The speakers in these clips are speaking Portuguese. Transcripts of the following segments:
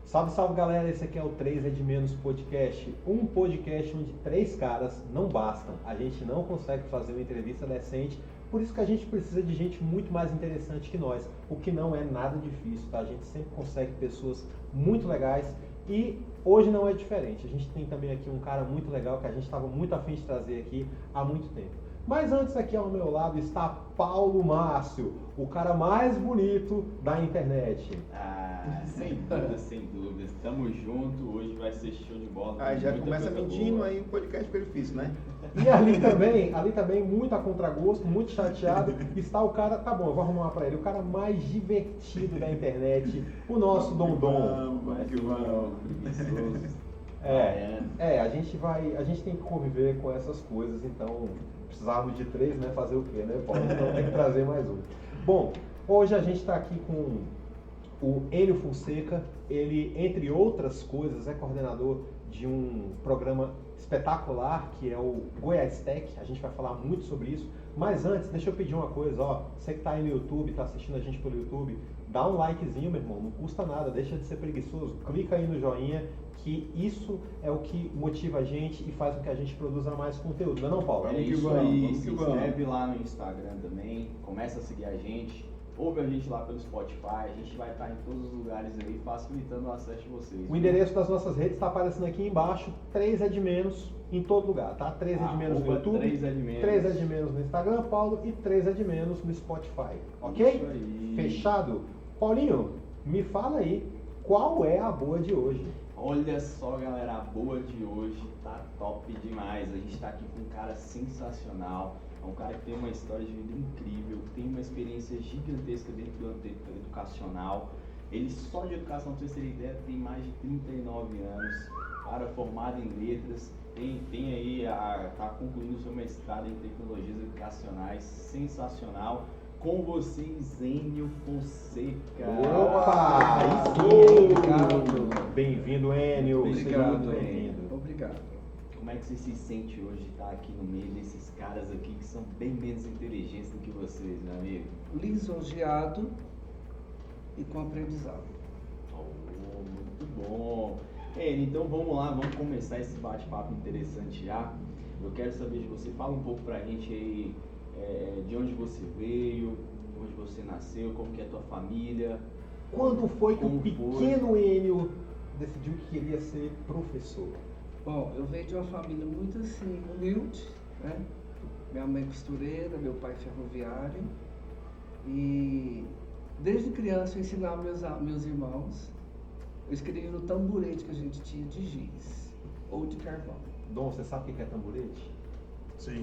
Salve, salve galera, esse aqui é o 3 é de Menos Podcast, um podcast onde 3 caras não bastam, a gente não consegue fazer uma entrevista decente, por isso que a gente precisa de gente muito mais interessante que nós, o que não é nada difícil, tá? A gente sempre consegue pessoas muito legais e hoje não é diferente, a gente tem também aqui um cara muito legal que a gente estava muito afim de trazer aqui há muito tempo. Mas antes, aqui ao meu lado está Paulo Márcio, o cara mais bonito da internet. Sem dúvida, sem dúvida. Tamo junto, hoje vai ser show de bola. Já começa mentindo, boa. aí o podcast fica difícil, né? E ali também, muito a contragosto, muito chateado, está o cara, tá bom, eu vou arrumar pra ele, o cara mais divertido da internet, o nosso Dom. A gente tem que conviver com essas coisas, então precisávamos de 3, né? Fazer o quê, né, Paulo? Então tem que trazer mais um. Bom, hoje a gente está aqui com o Enio Fonseca. Ele, entre outras coisas, é coordenador de um programa espetacular que é o Goiás Tech. A gente vai falar muito sobre isso. Mas antes, deixa eu pedir uma coisa, ó. Você que está aí no YouTube, está assistindo a gente pelo YouTube, dá um likezinho, meu irmão. Não custa nada, deixa de ser preguiçoso. Clica aí no joinha, que isso é o que motiva a gente e faz com que a gente produza mais conteúdo, não é não, Paulo? É isso aí, se inscreve lá no Instagram também, começa a seguir a gente, ouve a gente lá pelo Spotify, a gente vai estar em todos os lugares aí, facilitando o acesso de vocês. O endereço das nossas redes está aparecendo aqui embaixo, 3 é de menos em todo lugar, tá? 3 é de menos no YouTube, 3 é de menos. 3 é de menos no Instagram, Paulo, e 3 é de menos no Spotify, ok? Isso aí. Fechado? Paulinho, me fala aí, qual é a boa de hoje? Olha só, galera, a boa de hoje tá top demais. A gente tá aqui com um cara sensacional, é um cara que tem uma história de vida incrível, tem uma experiência gigantesca dentro do âmbito educacional. Ele só de educação, pra vocês terem ideia, tem mais de 39 anos, cara formado em letras, tem aí, tá concluindo seu mestrado em tecnologias educacionais, sensacional. Com vocês, Enio Fonseca. Opa! Obrigado. Bem-vindo, Enio. Obrigado, bem-vindo. Obrigado. Como é que você se sente hoje de estar aqui no meio desses caras aqui que são bem menos inteligentes do que vocês, meu amigo? Lisonjeado e com aprendizado. Oh, muito bom. Enio, então vamos lá, vamos começar esse bate-papo interessante já. Eu quero saber de você, fala um pouco pra gente aí de onde você veio, onde você nasceu, como que é a tua família. Quando foi que o Como pequeno Enio decidiu que queria ser professor? Bom, eu venho de uma família muito assim, humilde, né? Minha mãe costureira, meu pai ferroviário. E desde criança eu ensinava meus irmãos. Eu escrevi no tamborete que a gente tinha de giz ou de carvão. Dom, você sabe o que é tamborete? Sim.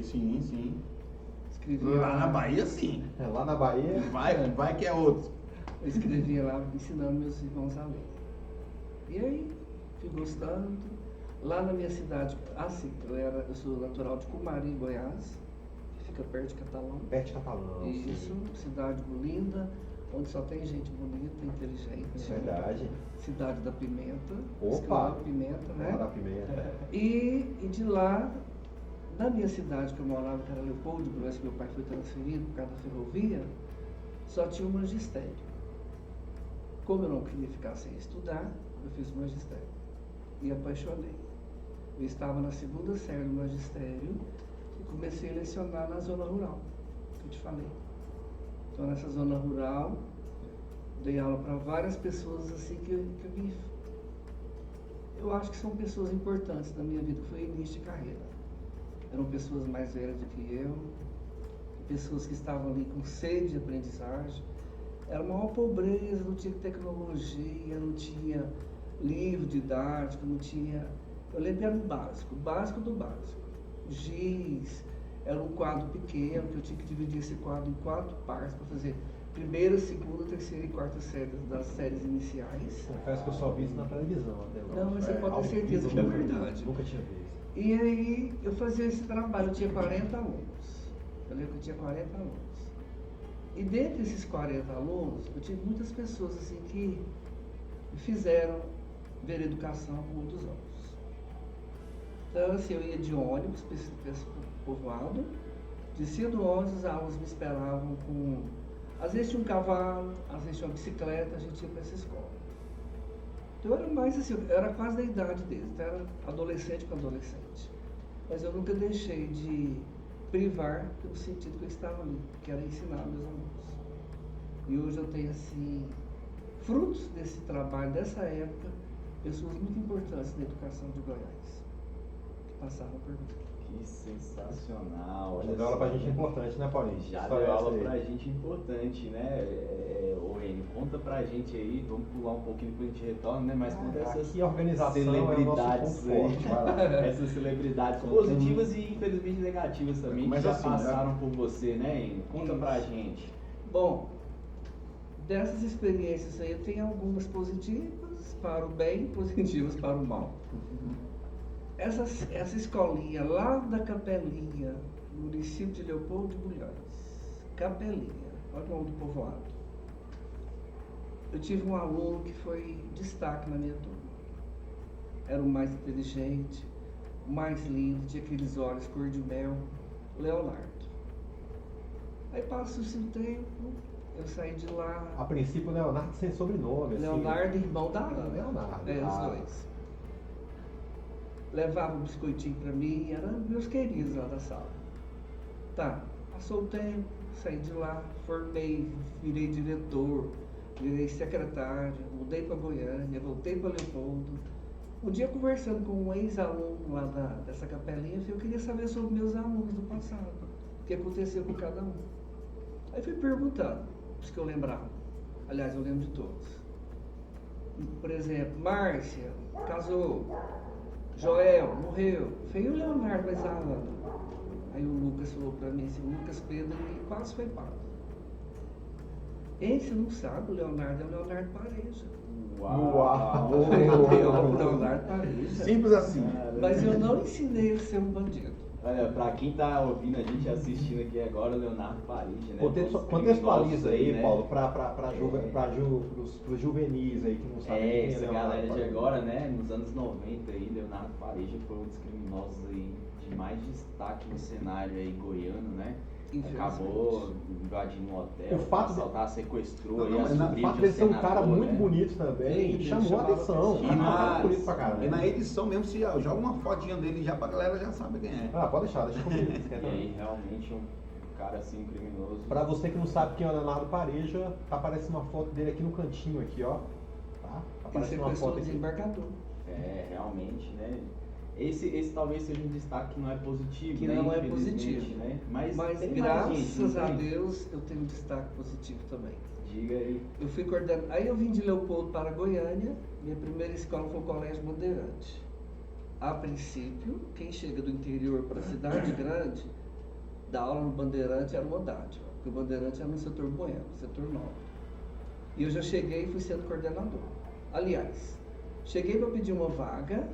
Escrevia Lá na Bahia, sim. Lá na Bahia. Vai que é outro. Eu escrevia lá ensinando meus irmãos a ler. E aí, fui gostando. Lá na minha cidade, eu sou natural de Cumari, Goiás, que fica perto de Catalão. Perto de Catalão. Isso, sim. cidade linda, onde só tem gente bonita, inteligente. Verdade. Cidade da Pimenta. Opa! Pimenta, né? Lá da Pimenta. E de lá, na minha cidade que eu morava, que era Leopoldo, que meu pai foi transferido por causa da ferrovia, só tinha o magistério. Como eu não queria ficar sem estudar, eu fiz o magistério. E apaixonei. Eu estava na segunda série do magistério e comecei a lecionar na zona rural, que eu te falei. Então nessa zona rural, dei aula para várias pessoas assim eu acho que são pessoas importantes na minha vida, que foi início de carreira. Eram pessoas mais velhas do que eu, pessoas que estavam ali com sede de aprendizagem. Era uma maior pobreza, não tinha tecnologia, não tinha livro didático, não tinha... Eu lembro que era o básico do básico. Giz, era um quadro pequeno, que eu tinha que dividir esse quadro em 4 partes para fazer primeira, segunda, terceira e quarta séries das séries iniciais. Confesso que eu só vi isso na televisão até agora. Não, mas você pode ter certeza que é verdade. Nunca tinha visto. E aí eu fazia esse trabalho, eu tinha 40 alunos. Eu lembro que eu tinha 40 alunos. E dentre esses 40 alunos, eu tive muitas pessoas assim que fizeram ver educação por muitos anos. Então assim, eu ia de ônibus para esse povoado, descia do ônibus, os alunos me esperavam com... Às vezes tinha um cavalo, às vezes tinha uma bicicleta, a gente ia para essa escola. Então eu era mais assim, eu era quase da idade deles, então era adolescente com adolescente. Mas eu nunca deixei de privar pelo sentido que eu estava ali, que era ensinar meus alunos. E hoje eu tenho, assim, frutos desse trabalho, dessa época, pessoas muito importantes na educação de Goiás, que passaram por mim. Que sensacional. Já Olha deu aula pra só. gente importante, né, Paulinho? Já História deu essa aula aí. pra gente importante, né? Ô Enio, conta pra gente aí, vamos pular um pouquinho depois a gente retorna, né? Mas conta essas Aqui a organização é o nosso celebridades ponto aí. forte, vai lá. Essas celebridades positivas e infelizmente negativas também, que Mas já assim, passaram por você, né, Enio? Conta Isso. pra gente. Bom, dessas experiências aí eu tenho algumas positivas para o bem e positivas para o mal. Essa escolinha lá da Capelinha, no município de Leopoldo de Bulhões, Capelinha, olha o nome do povoado. Eu tive um aluno que foi destaque na minha turma. Era o mais inteligente, o mais lindo, tinha aqueles olhos cor de mel, Leonardo. Aí passa-se um tempo, eu saí de lá. A princípio, Leonardo sem sobrenome. assim. Leonardo, irmão da Ana. Leonardo. É, os dois. Levava um biscoitinho pra mim, eram meus queridos lá da sala. Tá, passou o tempo, saí de lá, formei, virei diretor, virei secretário, mudei pra Goiânia, voltei pra Leopoldo. Um dia conversando com um ex-aluno lá dessa capelinha, eu queria saber sobre meus alunos do passado, o que aconteceu com cada um. Aí fui perguntando, os que eu lembrava. Aliás, eu lembro de todos. Por exemplo, Márcia, casou. Joel, morreu. Veio o Leonardo, mas a Ana. Aí o Lucas falou pra mim assim, o Lucas Pedro, ele quase foi pago. Você não sabe, o Leonardo é o Leonardo Pareja. Uau! É o Leonardo Pareja. Simples assim. Mas eu não ensinei ele a ser um bandido. Olha, pra quem tá ouvindo a gente assistindo aqui agora, o Leonardo Pareja, né? Contextualiza aí, né? Paulo, pros juvenis aí que não sabem quem Essa Leonardo galera de Pareja. agora, né? Nos anos 90 aí, Leonardo Pareja foi um dos criminosos aí de mais destaque no cenário aí goiano, né? Acabou invadindo um hotel, O fato de- assaltar, sequestrou Não, aí não, a mas na- O sobrinha fato de dele ser um cara senador, muito né? bonito também, Sim, ele chamou a chamava atenção. atenção. Um cara Demais. bonito pra caramba. E na edição mesmo, se joga uma fotinha dele já pra galera já sabe quem é. Ah, pode deixar comigo. E aí, realmente, um cara assim, um criminoso. Pra você que não sabe quem é o Leonardo Pareja, tá aparecendo uma foto dele aqui no cantinho, aqui, ó. Tá? Ele Aparecendo uma sequestrou foto o aqui. desembargador. É, realmente, né? Esse talvez seja um destaque que não é positivo, Que né? não é Infelizmente, positivo. né? Mas tem mais gente, graças não a tem? Deus eu tenho um destaque positivo também. Diga aí. Eu fui coordenador. Aí eu vim de Leopoldo para Goiânia. Minha primeira escola foi o Colégio Bandeirante. A princípio, quem chega do interior para a cidade grande, dar aula no Bandeirante era uma dádiva, porque o Bandeirante era no setor Bueno, setor nobre. E eu já cheguei e fui sendo coordenador. Aliás, cheguei para pedir uma vaga,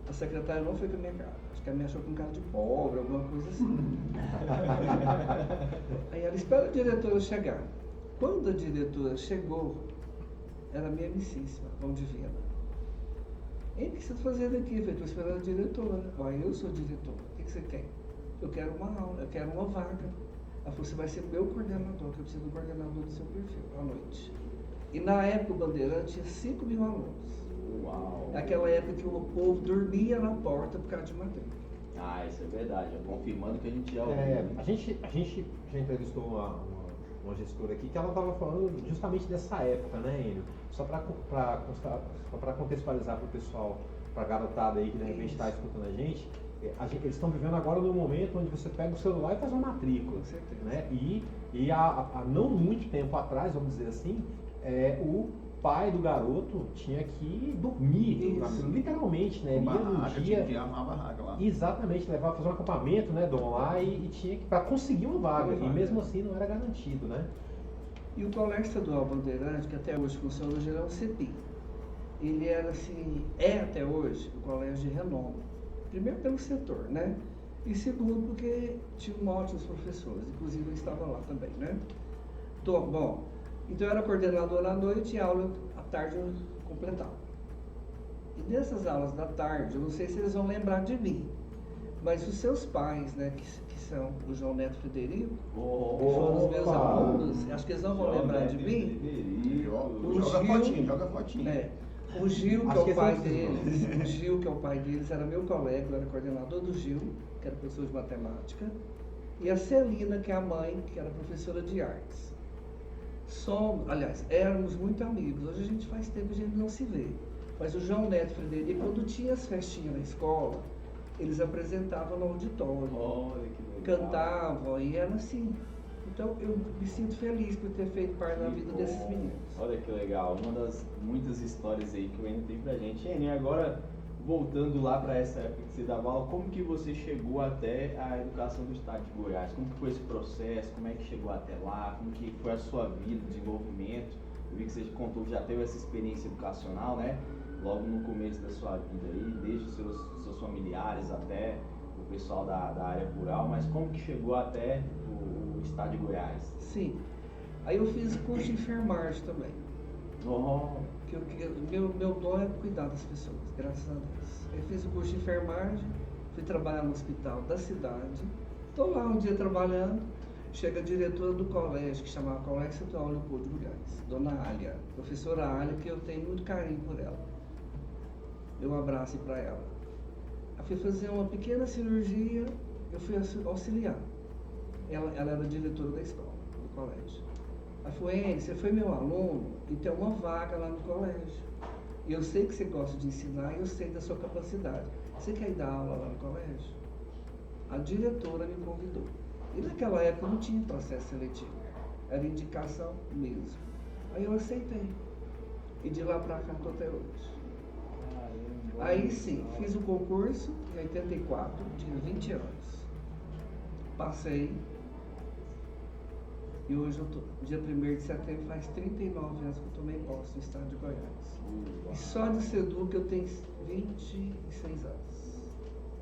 a secretária não foi com a minha cara. Acho que ela me achou com cara de pobre, alguma coisa assim. Aí ela espera a diretora chegar. Quando a diretora chegou, era minha amicíssima, Valdivina. O que você está fazendo aqui? Eu falei, estou esperando a diretora. Olha, eu sou diretora. O que você quer? Eu quero uma aula, eu quero uma vaga. Ela falou, você vai ser meu coordenador, que eu preciso do coordenador do seu perfil, à noite. E na época o Bandeirante tinha 5 mil alunos. Uau. Naquela época que o povo dormia na porta por causa de matrícula. Ah, isso é verdade. Confirmando que a gente já ouviu. A gente já entrevistou uma gestora aqui que ela estava falando justamente dessa época, né, Enio? Só para contextualizar para o pessoal, para a garotada aí que de repente está escutando a gente, eles estão vivendo agora num momento onde você pega o celular e faz uma matrícula. Com certeza. Né? E há não muito tempo atrás, vamos dizer assim, o pai do garoto tinha que dormir, Isso. literalmente, né? Ele ia no Barraca, dia. tinha que armar a barraca lá. Exatamente, levar fazer um acampamento, né, Dom, lá e tinha que para conseguir uma vaga. Uma vaga. E mesmo assim não era garantido, né? E o Colégio Estadual Bandeirante, que até hoje funciona no Geral CEPI, ele era assim, é até hoje o colégio de renome. Primeiro pelo setor, né? E segundo porque tinha ótimos professores, inclusive eu estava lá também, né? Bom, então eu era coordenador à noite e aula à tarde eu completava. E nessas aulas da tarde, eu não sei se eles vão lembrar de mim, mas os seus pais, né, que são o João Neto Frederico, que foram os meus Opa! alunos, acho que eles não vão lembrar de mim. Joga fotinho, joga fotinho. É, O Gil, que Acho é que o esse pai é o deles, o Gil, que é o pai deles, era meu colega, eu era coordenador do Gil, que era professor de matemática, e a Celina, que é a mãe, que era professora de artes. Aliás, éramos muito amigos. Hoje a gente faz tempo que a gente não se vê. Mas o João Neto e Frederico, quando tinha as festinhas na escola, eles apresentavam no auditório, Olha que legal. cantavam, e era assim. Então eu me sinto feliz por ter feito parte da Que vida bom. desses meninos. Olha que legal, uma das muitas histórias aí que o Enio tem pra gente. Enio, agora voltando lá para essa época que você dava aula, como que você chegou até a educação do estado de Goiás? Como que foi esse processo? Como é que chegou até lá? Como que foi a sua vida, o desenvolvimento? Eu vi que você contou que já teve essa experiência educacional, né? Logo no começo da sua vida aí, desde os seus familiares até o pessoal da área rural, mas como que chegou até o estado de Goiás? Sim. Aí eu fiz curso de enfermagem também. Oh, Meu dom é cuidar das pessoas, graças a Deus. Eu fiz o curso de enfermagem, fui trabalhar no hospital da cidade. Estou lá um dia trabalhando, chega a diretora do colégio, que chamava Colégio Estadual Leopoldo de Goiás, Dona Alia, professora Alia, que eu tenho muito carinho por ela. Eu abraço para ela. Eu fui fazer uma pequena cirurgia, eu fui auxiliar. Ela era diretora da escola, do colégio. Ela falou: Enio, você foi meu aluno e tem uma vaga lá no colégio. E eu sei que você gosta de ensinar e eu sei da sua capacidade. Você quer ir dar aula lá no colégio? A diretora me convidou. E naquela época não tinha processo seletivo. Era indicação mesmo. Aí eu aceitei. E de lá pra cá estou até hoje. Aí sim, fiz o concurso em 84, tinha 20 anos. Passei. E hoje, dia 1º de setembro, faz 39 anos que eu tomei posse no estado de Goiás. Uau. E só de SEDUC eu tenho 26 anos.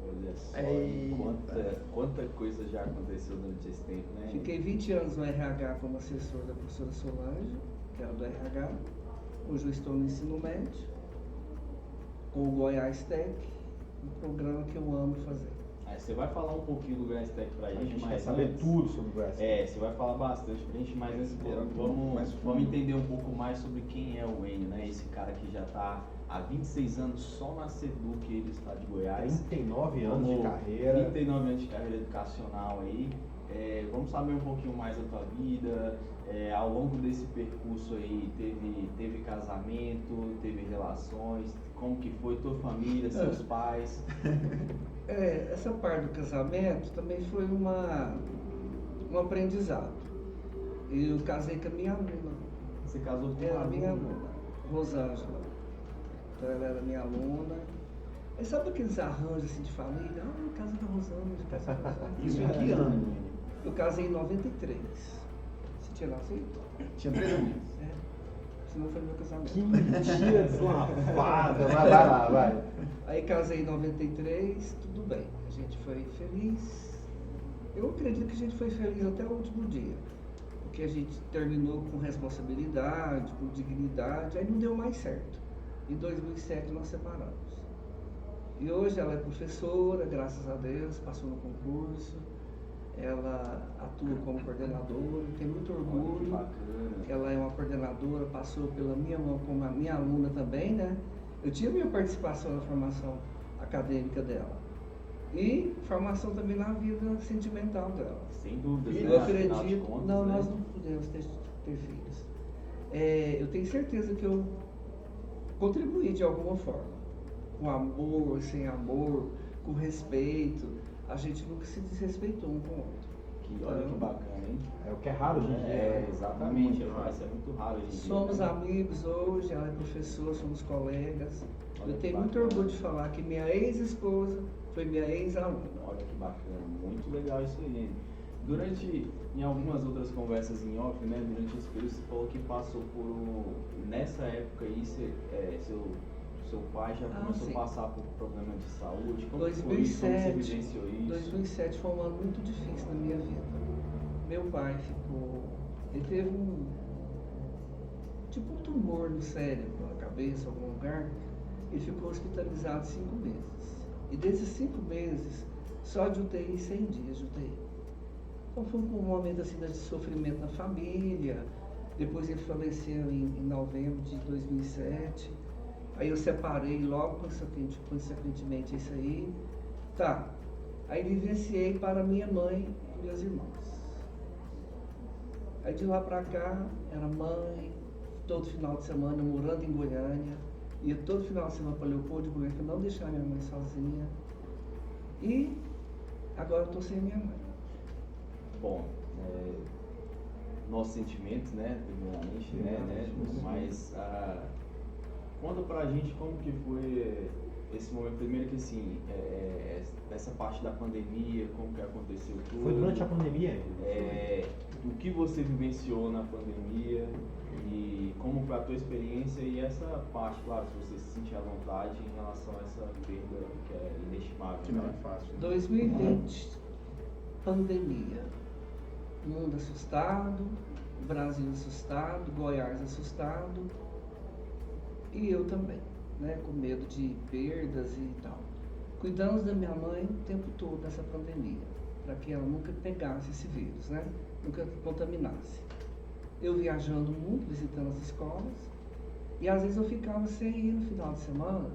Olha só, Eita. quanta coisa já aconteceu durante esse tempo, né? Fiquei 20 anos no RH como assessor da professora Solange, que era do RH. Hoje eu estou no ensino médio, com o Goiás Tech, um programa que eu amo fazer. Aí você vai falar um pouquinho do Goiás Tech pra A gente, gente quer mas saber antes- tudo sobre o Goiás. Você vai falar bastante pra gente, mas antes Mais vamos fundo. entender um pouco mais sobre quem é o Enio, né? Esse cara que já tá há 26 anos só na SEDUC aí do estado de Goiás. 39 anos de Como carreira. 39 anos de carreira educacional aí. Vamos saber um pouquinho mais da tua vida. Ao longo desse percurso aí, teve casamento, teve relações, como que foi tua família, seus pais? Essa parte do casamento também foi um aprendizado. Eu casei com a minha aluna. Você casou com Era uma a minha aluna? aluna, Rosângela. Então ela era minha aluna. Aí sabe aqueles arranjos assim de família? Ah, casa da Rosângela, casa da Rosângela. Isso em que ano, menino? Eu casei em 93. Você tinha nascido? Tinha 3 anos. Senão foi meu casamento. Que mentira deslavada. Vai lá, vai. Aí casei em 93, tudo bem. A gente foi feliz. Eu acredito que a gente foi feliz até o último dia. Porque a gente terminou com responsabilidade, com dignidade, aí não deu mais certo. Em 2007 nós separamos. E hoje ela é professora, graças a Deus, passou no concurso. Ela atua como coordenadora, tem muito Olha que orgulho. bacana. Ela é uma coordenadora, passou pela minha mão como a minha aluna também, né? Eu tive minha participação na formação acadêmica dela. E formação também na vida sentimental dela. Sem dúvidas, Eu né? Afinal de acredito. contas, Não, né? nós não podemos ter filhos. Eu tenho certeza que eu contribuí de alguma forma. Com amor, sem amor, com respeito. A gente nunca se desrespeitou um com o outro. Olha que bacana, hein? É o que é raro hoje em dia. Exatamente. Muito raro. Isso é muito raro hoje em dia. Somos né? amigos hoje, ela é professora, somos colegas. Olha Eu que tenho muito bacana. orgulho de falar que minha ex-esposa foi minha ex-aluna. Olha que bacana, muito legal isso aí. Em algumas outras conversas em off, né, durante esse período, você falou que passou nessa época aí, seu pai já começou sim. a passar por problema de saúde. Como que foi isso? 2007, Como você evidenciou isso? 2007 foi um ano muito difícil na minha vida. Meu pai ele teve um tumor no cérebro, na cabeça, em algum lugar. Ele ficou hospitalizado 5 meses. E desses 5 meses, só de UTI 100 dias de UTI. Então foi um momento assim de sofrimento na família. Depois ele faleceu em novembro de 2007. Aí eu separei logo, consequentemente, isso aí. Tá. Aí vivenciei para minha mãe e meus irmãos. Aí de lá pra cá, era mãe, todo final de semana morando em Goiânia. Ia todo final de semana para Leopoldo de Goiânia para não deixar minha mãe sozinha. E agora eu tô sem minha mãe. Bom, nossos sentimentos, né, primeiramente, né, mas conta pra gente como que foi esse momento, primeiro que assim, essa parte da pandemia, como que aconteceu tudo. Foi durante a pandemia? O que você vivenciou na pandemia e como foi a tua experiência e essa parte, claro, se você se sentir à vontade em relação a essa perda que é inestimável. Que não é fácil. 2020, pandemia. Mundo assustado, Brasil assustado, Goiás assustado e eu também, né, com medo de perdas e tal. Cuidamos da minha mãe o tempo todo nessa pandemia, para que ela nunca pegasse esse vírus, né, nunca contaminasse. Eu viajando muito, visitando as escolas e às vezes eu ficava sem ir no final de semana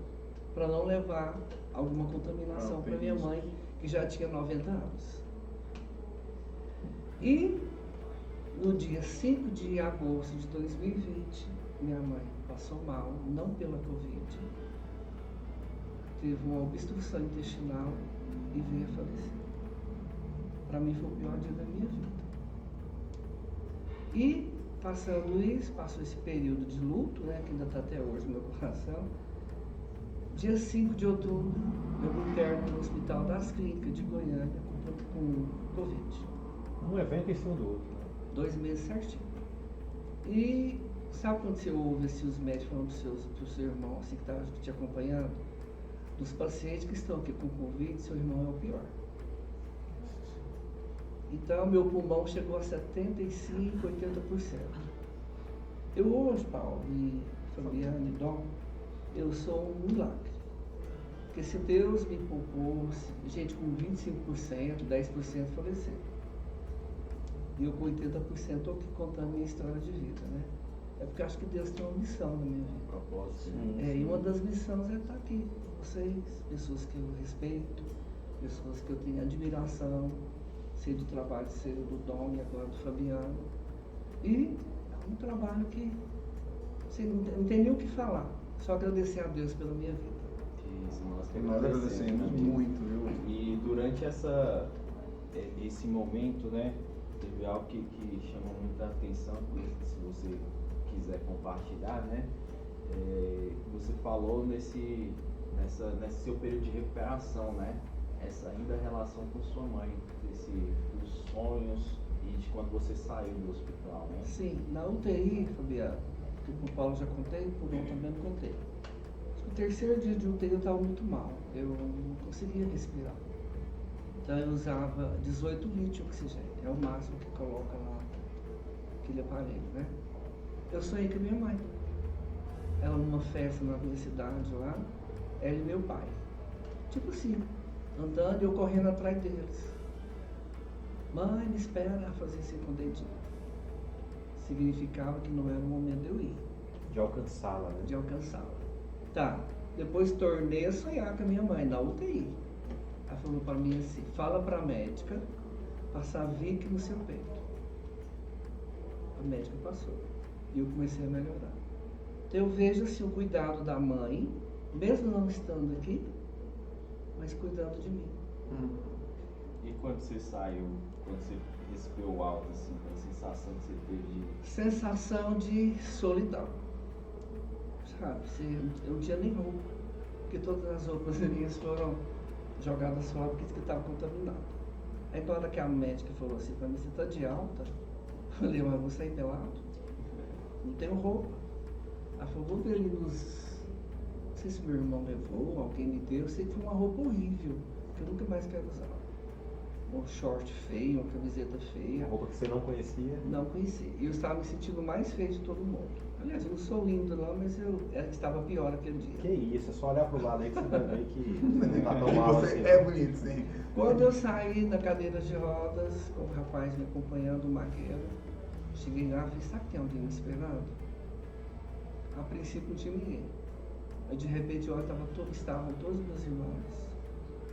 para não levar alguma contaminação para minha mãe, que já tinha 90 anos. E no dia 5 de agosto de 2020, minha mãe passou mal, não pela Covid, teve uma obstrução intestinal e veio a falecer. Para mim foi o pior dia da minha vida. E passando isso, passou esse período de luto, né, que ainda está até hoje no meu coração. Dia 5 de outubro, eu me interno no Hospital das Clínicas de Goiânia com Covid. Um evento em cima do outro, né? 2 meses certinho. E sabe quando você ouve assim, os médicos falando pro seu irmão, assim, que estava te acompanhando? Dos pacientes que estão aqui com Covid, seu irmão é o pior. Então, meu pulmão chegou a 75%, 80%. Eu hoje, Paulo e Fabiano e Dom, eu sou um milagre. Porque se Deus me poupou, gente com 25%, 10% faleceu. E eu com 80% estou aqui contando a minha história de vida, né? É porque eu acho que Deus tem uma missão na minha vida. Propósito. E uma das missões é estar aqui com vocês, pessoas que eu respeito, pessoas que eu tenho admiração, sei do trabalho seu, do Dom e agora do Fabiano. E é um trabalho que você não tem nem o que falar, só agradecer a Deus pela minha vida. Isso, nós que Nós agradecemos muito, viu? E durante esse momento, né, teve algo que chamou muita atenção, se você quiser compartilhar, né? Você falou nesse seu período de recuperação, né? Essa ainda relação com sua mãe, dos sonhos e de quando você saiu do hospital, né? Sim, na UTI, Fabiano, que o Paulo já contei, o Dom também não contei. No terceiro dia de UTI eu estava muito mal, eu não conseguia respirar. Então eu usava 18 litros de oxigênio, é o máximo que coloca lá aquele aparelho, né? Eu sonhei com a minha mãe. Ela numa festa na minha cidade lá, ela e meu pai. Tipo assim, andando e eu correndo atrás deles. Mãe, me espera, fazer assim com o dedinho. Significava que não era o momento de eu ir. De alcançá-la, né? De alcançá-la. Tá, depois tornei a sonhar com a minha mãe na UTI. Ela falou para mim assim, fala para a médica passar Vic no seu peito. A médica passou. E eu comecei a melhorar. Então eu vejo assim o cuidado da mãe, mesmo não estando aqui, mas cuidando de mim. E quando você saiu, quando você respirou alto, assim, qual a sensação que você teve de... Sensação de solidão. Sabe, eu não tinha nem roupa, porque todas as roupas minhas foram jogadas fora porque disse que estava contaminado. Aí na hora que a médica falou assim para mim, você está de alta? Eu falei, mas vou sair pelado? Não tenho roupa. Ela falou, vou ver ali nos... Não sei se meu irmão levou, alguém me deu, eu sei que foi uma roupa horrível, que eu nunca mais quero usar. Um short feio, uma camiseta feia. Roupa que você não conhecia. Não conhecia. E eu estava me sentindo mais feio de todo mundo. Aliás, eu não sou lindo não, mas eu estava pior aquele dia. Que isso, é só olhar pro lado aí que você vai ver que não tá tão mal Você assim. é bonito, sim. Quando eu saí da cadeira de rodas, com o rapaz me acompanhando, o maqueiro, cheguei lá e falei, sabe que tem alguém me esperando? A princípio não tinha ninguém. Aí de repente eu olho, estavam todos meus irmãos,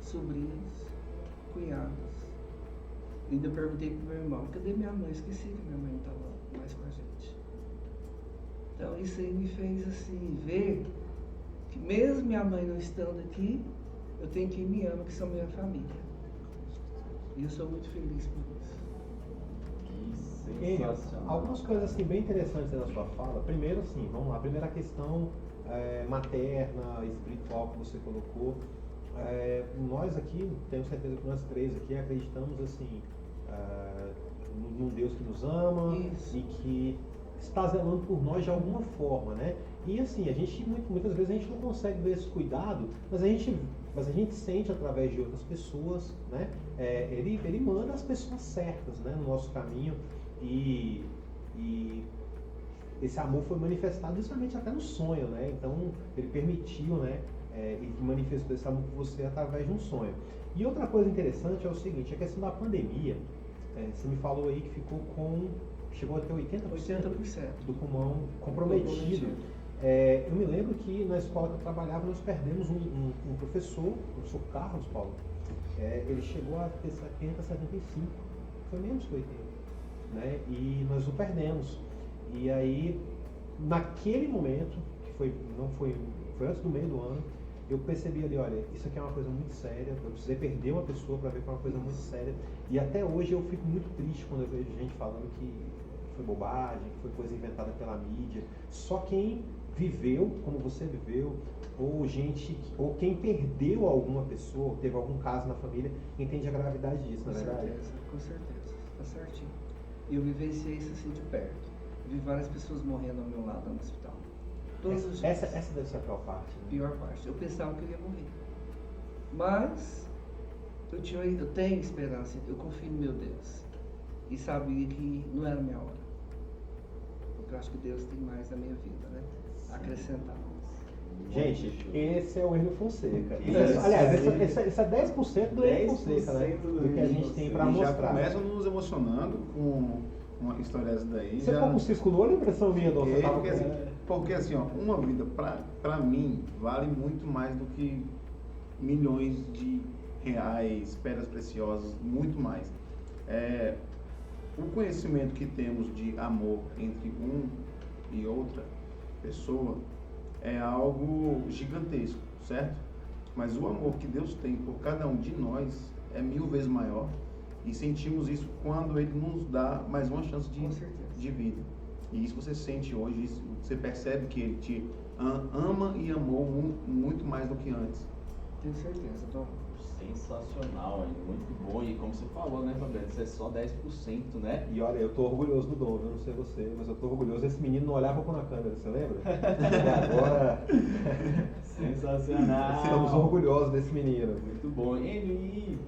sobrinhos, cunhados. E ainda perguntei pro meu irmão, cadê minha mãe? Esqueci que minha mãe não estava mais com a gente. Então isso aí me fez assim, ver que mesmo minha mãe não estando aqui, eu tenho quem me ama, que são minha família. E eu sou muito feliz por isso. Que Enio, sensacional. algumas coisas assim bem interessantes aí na sua fala. Primeiro, assim, vamos lá. Primeira questão materna, espiritual que você colocou. Nós aqui, tenho certeza que nós três aqui acreditamos assim num Deus que nos ama. Isso. E que está zelando por nós de alguma forma, né? E assim, a gente muitas vezes a gente não consegue ver esse cuidado, mas a gente sente através de outras pessoas, né? Ele manda as pessoas certas, né, no nosso caminho e esse amor foi manifestado justamente até no sonho, né? Então ele permitiu, né? E manifestou esse amor por você através de um sonho. E outra coisa interessante é o seguinte, a questão da pandemia. Você me falou aí que chegou a ter 80% 80%. do pulmão comprometido. Eu me lembro que na escola que eu trabalhava nós perdemos um professor, o professor Carlos Paulo. Ele chegou a ter 70, 75, foi menos que 80, né? E nós o perdemos. E aí, naquele momento, que foi antes do meio do ano, eu percebi ali, olha, isso aqui é uma coisa muito séria, eu precisei perder uma pessoa para ver que é uma coisa muito séria. E até hoje eu fico muito triste quando eu vejo gente falando que foi bobagem, que foi coisa inventada pela mídia. Só quem viveu, como você viveu, ou quem perdeu alguma pessoa, ou teve algum caso na família, entende a gravidade disso, na verdade? Com certeza, tá certinho. E eu vivenciei isso assim de perto. Vi várias pessoas morrendo ao meu lado no hospital. Todos os dias. Essa deve ser a pior parte, né? Pior parte. Eu pensava que eu ia morrer. Mas eu tenho esperança, eu confio no meu Deus. E sabia que não era a minha hora. Porque eu acho que Deus tem mais na minha vida, né? Acrescentar. Gente, esse é o Enio Fonseca. Isso. Aliás, esse é 10% do Enio 10% Fonseca, né? Do que a gente tem pra E já mostrar. começam nos emocionando com uma história dessa daí. Você já... ficou com cisco no olho ou impressão minha, Dom? Você tava Porque assim, ó, uma vida pra mim vale muito mais do que milhões de reais, pedras preciosas, muito mais. O conhecimento que temos de amor entre um e outra pessoa é algo gigantesco, certo? Mas o amor que Deus tem por cada um de nós é 1000 vezes maior e sentimos isso quando Ele nos dá mais uma chance Com certeza. de vida. E isso você sente hoje, isso você percebe que Ele te ama e amou muito mais do que antes. Tenho certeza, Dom. Sensacional, hein? Muito bom. E como você falou, né, Fabiano? Isso é só 10%, né? E olha, eu tô orgulhoso do Dom, eu não sei você, mas eu tô orgulhoso. Esse menino não olhava na câmera, você lembra? E agora Sensacional. estamos orgulhosos desse menino. Muito bom. Enio, e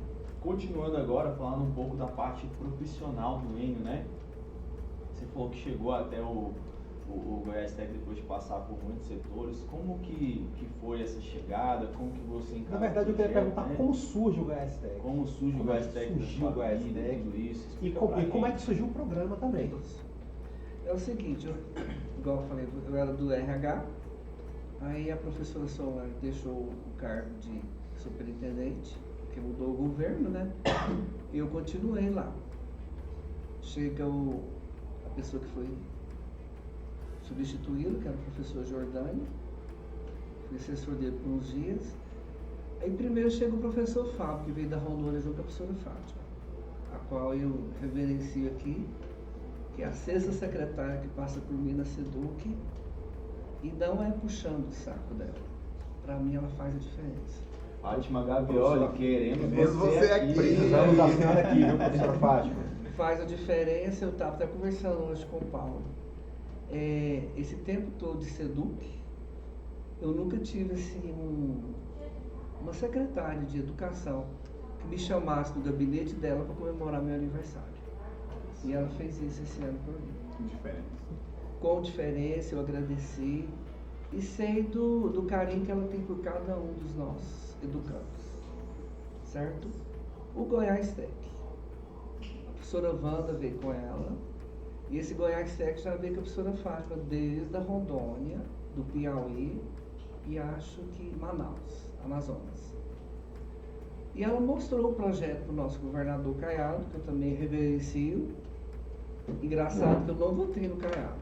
continuando agora, falando um pouco da parte profissional do Enio, né? Você falou que chegou até o Goiás Tech depois de passar por muitos setores. Como que foi essa chegada? Como que você encarou? Na verdade, eu queria perguntar né? como surge o Goiás Tech. Como surge o Como é Goiás que Tech? surgiu o Goiás Tech? Tudo isso. E Explica como pra é gente. que surgiu o programa também? É o seguinte, igual eu falei, eu era do RH, aí a professora Solange deixou o cargo de superintendente, que mudou o governo, né? E eu continuei lá. Chega a pessoa que foi substituído, que era o professor Jordânio, fui assessor dele por uns dias. Aí primeiro chega o professor Fábio, que veio da Rondônia junto com a professora Fátima, a qual eu reverencio aqui, que é a sexta secretária que passa por mim na SEDUC, e não é puxando o saco dela. Para mim ela faz a diferença. Fátima Gavioli, queremos Queremos você aqui. Precisamos da senhora aqui, viu, professora Fátima? Faz a diferença, eu estava até conversando hoje com o Paulo. Esse tempo todo de SEDUC, eu nunca tive assim, uma secretária de educação que me chamasse do gabinete dela para comemorar meu aniversário. E ela fez isso esse ano por mim. Diferente. Com diferença, eu agradeci e sei do carinho que ela tem por cada um dos nós educandos, certo? O Goiás Tech, a professora Wanda veio com ela, e esse Goiás Tech já veio com a professora Fátima desde a Rondônia, do Piauí, e acho que Manaus, Amazonas. E ela mostrou o projeto para o nosso governador Caiado, que eu também reverencio. Engraçado que eu não votei no Caiado.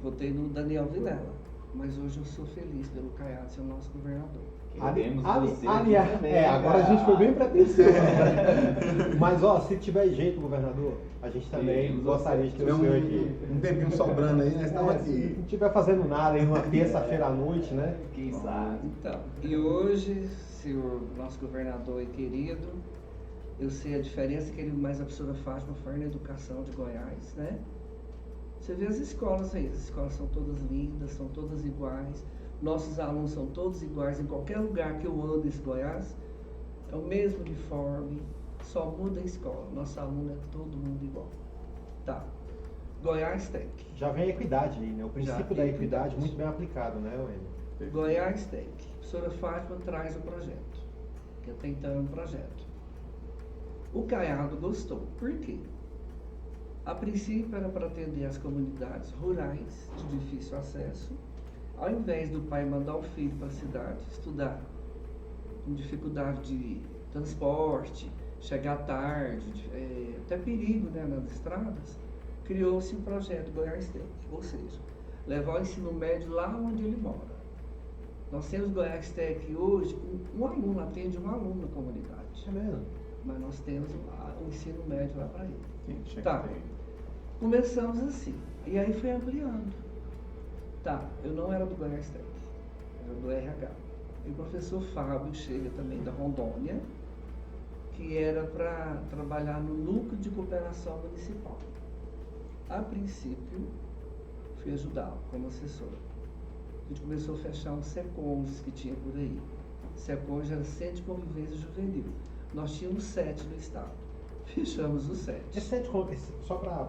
Votei no Daniel Vilela. Mas hoje eu sou feliz pelo Caiado ser o nosso governador. Queremos você Aliás, aqui também, agora a cara. gente foi bem pretensioso. Mas, ó, se tiver jeito, governador, a gente também Queremos gostaria de ter Tiver o senhor aqui. um tempinho sobrando aí, nós estamos Se aqui. não estiver fazendo nada aí numa terça-feira à noite, né? Quem sabe? Então, e hoje, senhor nosso governador e querido, eu sei a diferença que ele mais a professora Fátima foi na educação de Goiás, né? Você vê as escolas aí, as escolas são todas lindas, são todas iguais, nossos alunos são todos iguais, em qualquer lugar que eu ando nesse Goiás, é o mesmo uniforme, só muda a escola, nosso aluno é todo mundo igual. Tá, Goiás Tech. Já vem a equidade aí, né? O princípio tem da equidade equidade. muito bem aplicado, né, Wendel? Goiás Tech. A professora Fátima traz o projeto, que até então é um projeto. O Caiado gostou. Por quê? A princípio era para atender as comunidades rurais de difícil acesso, ao invés do pai mandar o filho para a cidade estudar, com dificuldade de transporte, chegar tarde, até perigo, né, nas estradas, criou-se um projeto Goiás Tech, ou seja, levar o ensino médio lá onde ele mora. Nós temos Goiás Tech hoje, um aluno atende um aluno na comunidade, É mesmo? mas nós temos o ensino médio lá para ele. Sim, chega Tá. até aí. Começamos assim, e aí foi ampliando. Tá, eu não era do Goiás Tech, era do RH. E o professor Fábio chega também da Rondônia, que era para trabalhar no núcleo de cooperação municipal. A princípio, fui ajudá-lo como assessor. A gente começou a fechar uns SECONJs que tinha por aí. SECONJ era Centro de Convivência Juvenil. Nós tínhamos 7 no estado. Fechamos os 7. Só para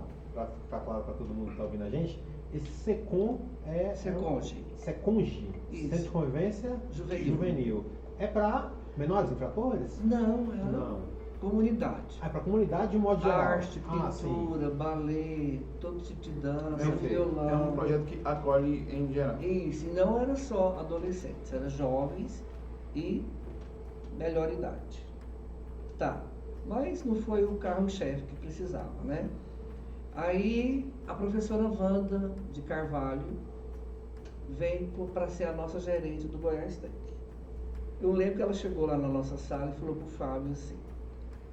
ficar claro para todo mundo que está ouvindo a gente, esse SECOM é... SECONJ. SECONJ, Isso. Centro de Convivência Juvenil. É para menores infratores? Não, era Não. comunidade. É para comunidade de modo geral. Arte, Ah, sim. pintura, balé, todo tipo de dança, Perfeito. violão. É um projeto que acolhe em geral. Isso, e não era só adolescentes, era jovens e melhor idade. Tá, mas não foi o carro-chefe que precisava, né? Aí a professora Wanda de Carvalho vem para ser a nossa gerente do Goiás Tech. Eu lembro que ela chegou lá na nossa sala e falou pro Fábio assim,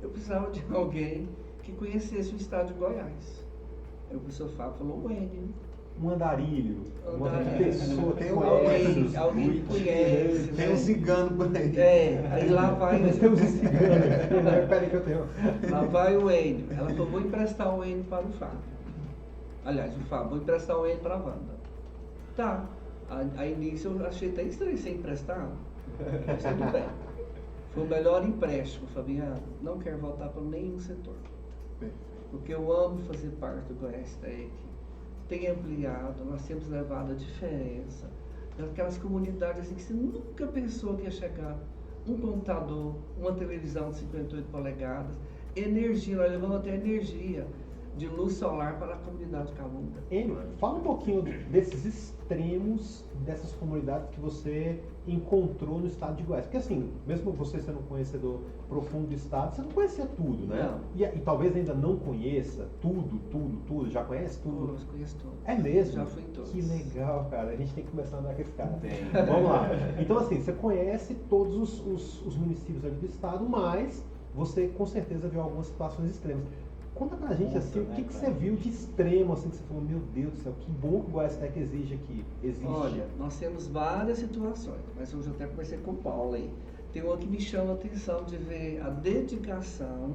eu precisava de alguém que conhecesse o estado de Goiás. Aí o professor Fábio falou, o Wendel. Um andarilho, uma Andarilho. pessoa que Tem conhece. Alguém que conhece, Tem né? um cigano por aí. Aí lá vai, Nós temos esse cigano. Peraí que eu tenho. lá vai o Enio. Ela falou, vou emprestar o Enio para o Fábio. Aliás, o Fábio, vou emprestar o Enio para a Wanda. Tá. A início eu achei até estranho ser emprestado. Mas tudo bem. Foi o melhor empréstimo, Fabiano. Não quero voltar para nenhum setor. Porque eu amo fazer parte do Goiás Tech. Tem ampliado, nós temos levado a diferença. Daquelas comunidades assim que você nunca pensou que ia chegar um computador, uma televisão de 58 polegadas, energia, nós levamos até energia de luz solar para a comunidade Calunga. Enio, fala um pouquinho desses extremos dessas comunidades que você encontrou no estado de Goiás. Porque assim, mesmo você sendo um conhecedor profundo do estado, você não conhecia tudo, né? Não. E talvez ainda não conheça tudo, já conhece tudo. Eu conheço todos. É mesmo? Já fui em todos. Que legal, cara. A gente tem que começar a andar com esse cara. Tem. Vamos lá. Então assim, você conhece todos os municípios ali do estado, mas você com certeza viu algumas situações extremas. Conta pra gente assim, o que você viu de extremo, assim, que você falou, meu Deus do céu, que bom que o Goiás Tech existe aqui. Existe. Olha, nós temos várias situações, mas hoje eu até conversei com o Paulo aí. Tem uma que me chama a atenção de ver a dedicação,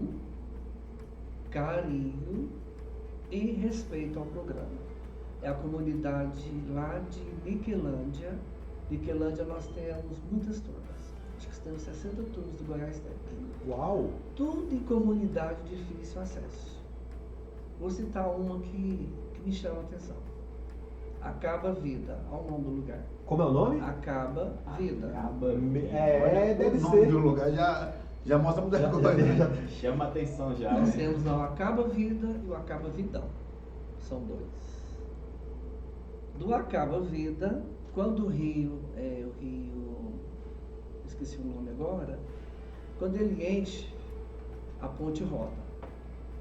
carinho e respeito ao programa. É a comunidade lá de Niquelândia. Niquelândia nós temos muitas turmas. Acho que temos 60 turmas do Goiás Tech. Uau! Tudo em comunidade de difícil acesso. Vou citar uma que me chama a atenção. Acaba Vida, ao nome do lugar. Como é o nome? Acaba Vida. Deve O nome ser. do lugar já mostra muita coisa. Chama a atenção já. Nós né? temos lá o Acaba Vida e o Acaba Vidão. São dois. Do Acaba Vida, quando o rio, esqueci o nome agora, quando ele enche, a ponte roda.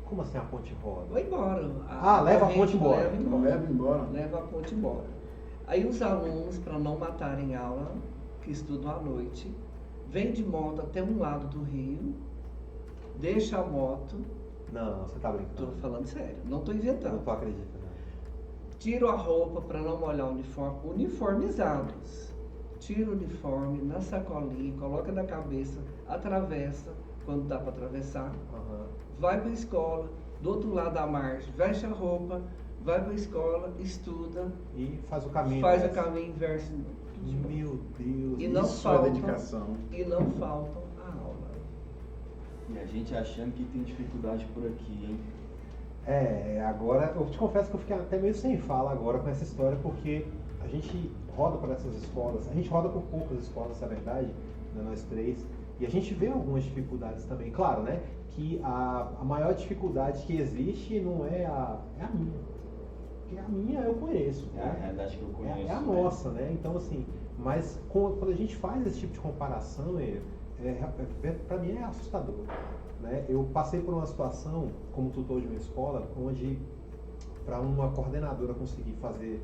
Como assim a ponte roda? Vai embora. Leva a ponte embora. Leva embora. Leva a ponte embora. Aí os alunos, para não matarem aula, que estudam à noite, vêm de moto até um lado do rio, deixa a moto. Não, você tá brincando. Estou falando sério, não estou Eu inventando. não tô acreditando. Tiro a roupa para não molhar o uniforme, uniformizados. Tira o uniforme na sacolinha, coloca na cabeça, atravessa, quando dá para atravessar, Aham. vai para a escola, do outro lado da margem, veste a roupa, vai para a escola, estuda, E faz o caminho. faz o inverso. caminho inverso. tudo de volta. Meu Deus. E não Isso faltam, é dedicação. e não faltam a aula. E a gente achando que tem dificuldade por aqui, hein? Agora eu te confesso que eu fiquei até meio sem fala agora com essa história, porque a gente roda por essas escolas, a gente roda por poucas escolas, na verdade, né, nós três, e a gente vê algumas dificuldades também. Claro, né, que a maior dificuldade que existe não é a minha, porque a minha eu conheço, É a né? realidade que eu conheço. É a né? nossa, né? Então, assim, mas quando a gente faz esse tipo de comparação, para mim é assustador, né? Eu passei por uma situação como tutor de uma escola, onde para uma coordenadora conseguir fazer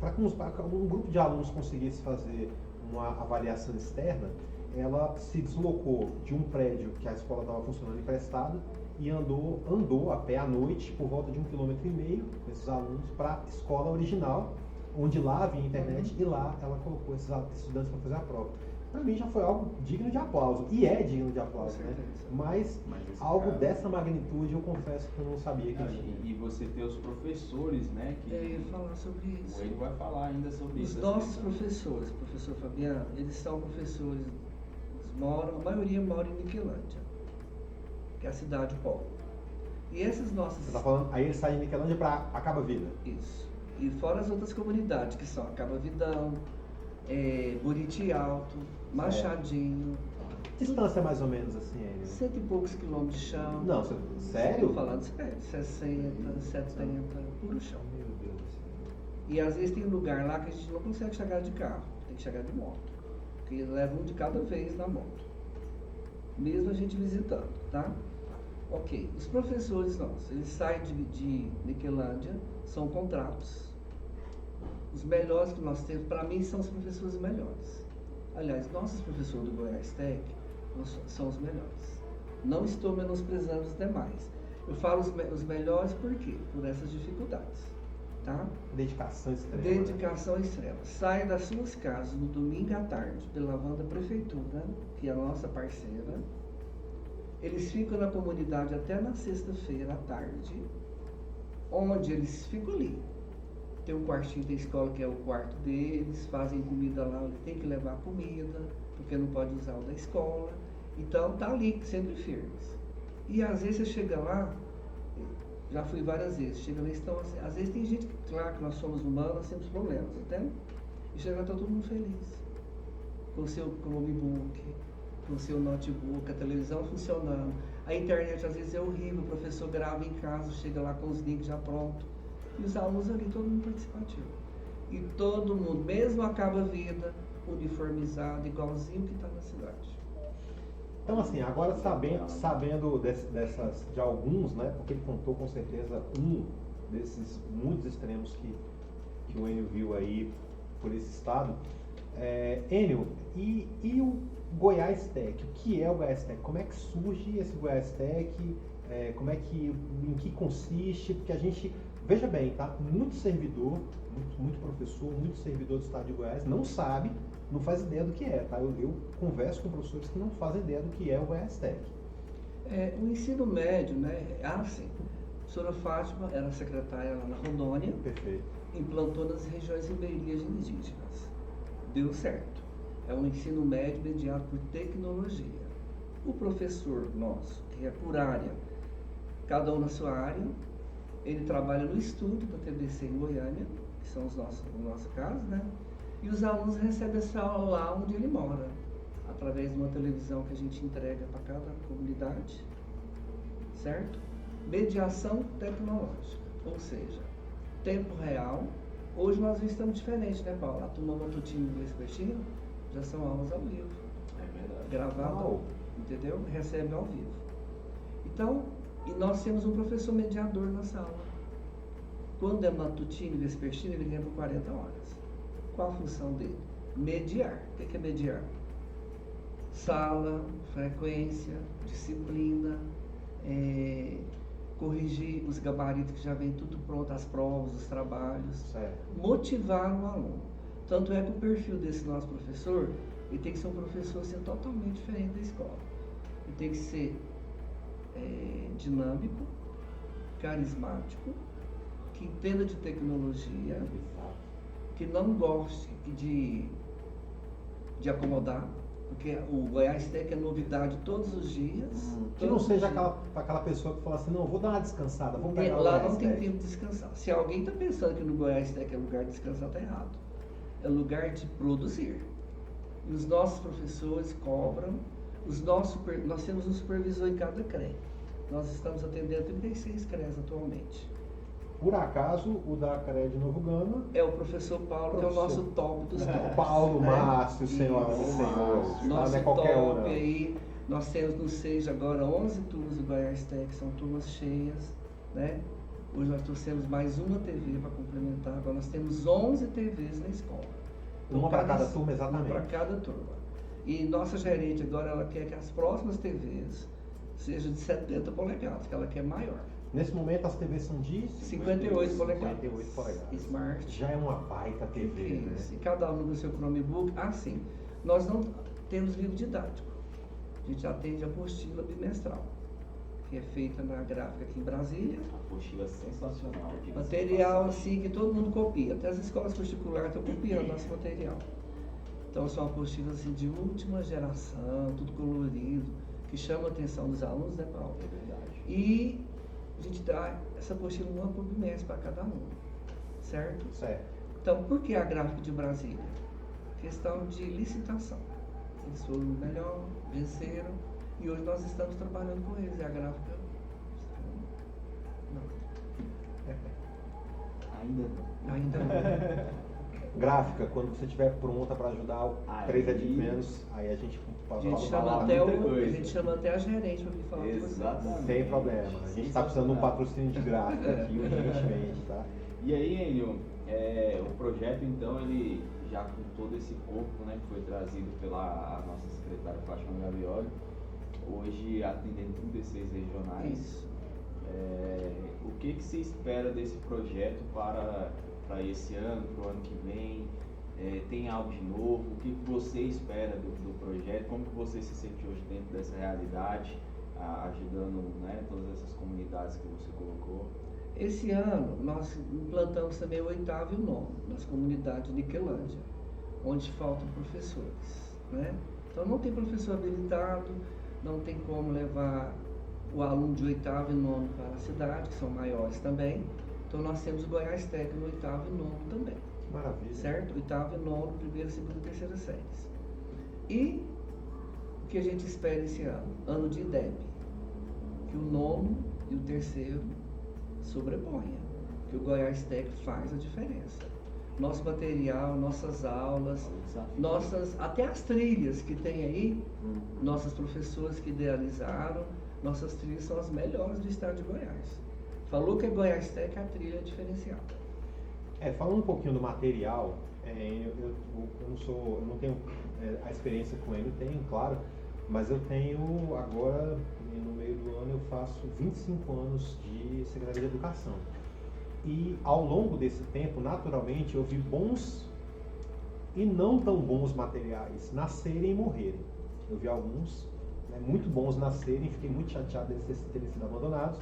para que um grupo de alunos conseguisse fazer uma avaliação externa, ela se deslocou de um prédio que a escola estava funcionando emprestado e andou a pé à noite por volta de 1,5 km com esses alunos para a escola original, onde lá havia internet e lá ela colocou esses estudantes para fazer a prova. Para mim já foi algo digno de aplauso, e é digno de aplauso, Com né? certeza. Mas esse algo cara- dessa magnitude eu confesso que eu não sabia que tinha. E você ter os professores, né? Que Eu ia falar sobre isso. o Enio vai falar ainda sobre Os isso. nossos professores, professor Fabiano, eles são professores, a maioria mora em Niquelândia, que é a cidade polo. E esses nossos... Você tá falando, aí ele sai de Niquelândia para Acaba Vida. Isso. E fora as outras comunidades, que são Acaba Vidão, Buriti Alto, Machadinho, Distância mais ou menos assim, ele. 100 e poucos quilômetros de chão. Não, sério? Estou falando sério, 60, 70, puro chão. Meu Deus do céu. E às vezes tem lugar lá que a gente não consegue chegar de carro, tem que chegar de moto. Porque leva um de cada vez na moto. Mesmo a gente visitando, tá? Ok. Os professores nossos, eles saem de Niquelândia, são contratos. Os melhores que nós temos, para mim, são os professores melhores. Aliás, nossos professores do Goiás Tech são os melhores. Não estou menosprezando os demais. Eu falo os melhores por quê? Por essas dificuldades, tá? Dedicação extrema. Dedicação extrema. Saem das suas casas no domingo à tarde, pela van da prefeitura, que é a nossa parceira. Eles ficam na comunidade até na sexta-feira à tarde, onde eles ficam ali. Tem um quartinho da escola que é o quarto deles, fazem comida lá, tem que levar comida, porque não pode usar o da escola. Então tá ali, sempre firmes. E às vezes você chega lá, já fui várias vezes, chega lá, estão assim, às vezes tem gente que, claro que nós somos humanos, nós temos problemas, entende? E chega lá, tá todo mundo feliz. Com o seu Chromebook, com o seu notebook, a televisão funcionando. A internet às vezes é horrível, o professor grava em casa, chega lá com os links já prontos. E os alunos ali, todo mundo participativo. E todo mundo, mesmo Acaba Vida, uniformizado, igualzinho que está na cidade. Então, assim, agora sabendo dessas, de alguns, né? Porque ele contou com certeza um desses muitos extremos que o Enio viu aí por esse estado. Enio, e o Goiás Tech? O que é o Goiás Tech? Como é que surge esse Goiás Tech? Em que consiste? Porque a gente, veja bem, tá? Muito servidor, muito professor, muito servidor do estado de Goiás não sabe, não faz ideia do que é, tá? Eu converso com professores que não fazem ideia do que é o Goiás Tech. O ensino médio, né? Assim, a professora Fátima era secretária lá na Rondônia, Perfeito. implantou nas regiões ribeirinhas indígenas. Deu certo. É um ensino médio mediado por tecnologia. O professor nosso, que é por área, cada um na sua área, ele trabalha no estúdio da TBC em Goiânia, que são no nosso caso, né? E os alunos recebem essa aula lá onde ele mora, através de uma televisão que a gente entrega para cada comunidade, certo? Mediação tecnológica, ou seja, tempo real, Hoje nós estamos diferentes, né, Paulo? A turma matutina e vespertina já são aulas ao vivo, É verdade. gravado, Uau. entendeu? Recebe ao vivo. Então, e nós temos um professor mediador na sala. Quando é matutino e vespertino, ele ganha por 40 horas. Qual a função dele? Mediar. O que é mediar? Sala, frequência, disciplina, corrigir os gabaritos que já vem tudo pronto, as provas, os trabalhos, Certo. motivar o aluno. Tanto é que o perfil desse nosso professor, ele tem que ser um professor assim, totalmente diferente da escola. Ele tem que ser dinâmico, carismático, que entenda de tecnologia, que não goste de acomodar, porque o Goiás Tech é novidade todos os dias. Que não seja aquela pessoa que fala assim, não, vou dar uma descansada, vou pegar o Lá Goiás não tem Tech. tempo de descansar. Se alguém está pensando que no Goiás Tech é lugar de descansar, está errado. É lugar de produzir. E os nossos professores cobram, nós temos um supervisor em cada CREA. Nós estamos atendendo 36 CREAs atualmente. Por acaso, o da CREA de Novo Gama, É o professor Paulo, que é o nosso top dos tops. Paulo, né? Márcio, senhoras e Isso. senhores. Nosso Não é qualquer um, top não. aí, nós temos no SEJA agora 11 turmas do Goiás Tech, são turmas cheias, né? Hoje nós trouxemos mais uma TV para complementar, agora nós temos 11 TVs na escola. Uma para cada turma, Uma exatamente. para cada turma. E nossa gerente agora, ela quer que as próximas TVs sejam de 70 polegadas, que ela quer maior. Nesse momento, as TVs são de 58 polegadas. 58 polegadas. Smart. Já é uma baita TV, né? Isso. E cada aluno no seu Chromebook. Sim, nós não temos livro didático. A gente atende a apostila bimestral, que é feita na gráfica aqui em Brasília. Apostila sensacional. diga-se de Material passagem. assim que todo mundo copia. Até as escolas particulares estão copiando nosso material. Então são apostilas assim, de última geração, tudo colorido, que chama a atenção dos alunos, né, Paulo? É verdade. E a gente dá essa apostila uma por bimestre para cada aluno, certo? Certo. Então, por que a gráfica de Brasília? Questão de licitação. Eles foram o melhor, venceram, e hoje nós estamos trabalhando com eles. E a gráfica. Não, Ainda não. ainda não. Gráfica, quando você estiver pronta para ajudar o Aí- 3 admins, aí a gente A pode gente, falar chama até muita coisa. a gente chama até a gerente para vir falar com vocês. Exatamente. sem problema. A gente está precisando de um patrocínio de gráfica aqui urgentemente, tá? E aí, Enio, o projeto então, ele já com todo esse corpo, né, que foi trazido pela nossa secretária Fátima Gavioli, hoje atendendo 36 regionais. Isso. O que você espera desse projeto para esse ano, para o ano que vem? Tem algo de novo? O que você espera do projeto? Como que você se sente hoje dentro dessa realidade, ajudando, né, todas essas comunidades que você colocou? Esse ano nós implantamos também o 8º e o 9º nas comunidades de Niquelândia, onde faltam professores, né? Então não tem professor habilitado, não tem como levar o aluno de 8º e 9º para a cidade, que são maiores também. Então nós temos o Goiás Tech no 8º e 9º também, Maravilha. certo? 8º e 9º, primeira, segunda e terceira séries. E o que a gente espera esse ano? Ano de IDEB, que o 9º e o terceiro sobreponha, que o Goiás Tech faz a diferença. Nosso material, nossas aulas, até as trilhas que tem aí, nossas professoras que idealizaram, nossas trilhas são as melhores do estado de Goiás. Falou que é Goiás Tech, a trilha é diferenciada. Falando um pouquinho do material, eu não tenho a experiência com ele, eu tenho, claro, mas eu tenho agora, no meio do ano, eu faço 25 anos de Secretaria de Educação. E ao longo desse tempo, naturalmente, eu vi bons e não tão bons materiais nascerem e morrerem. Eu vi alguns muito bons nascerem, fiquei muito chateado deles terem sido abandonados,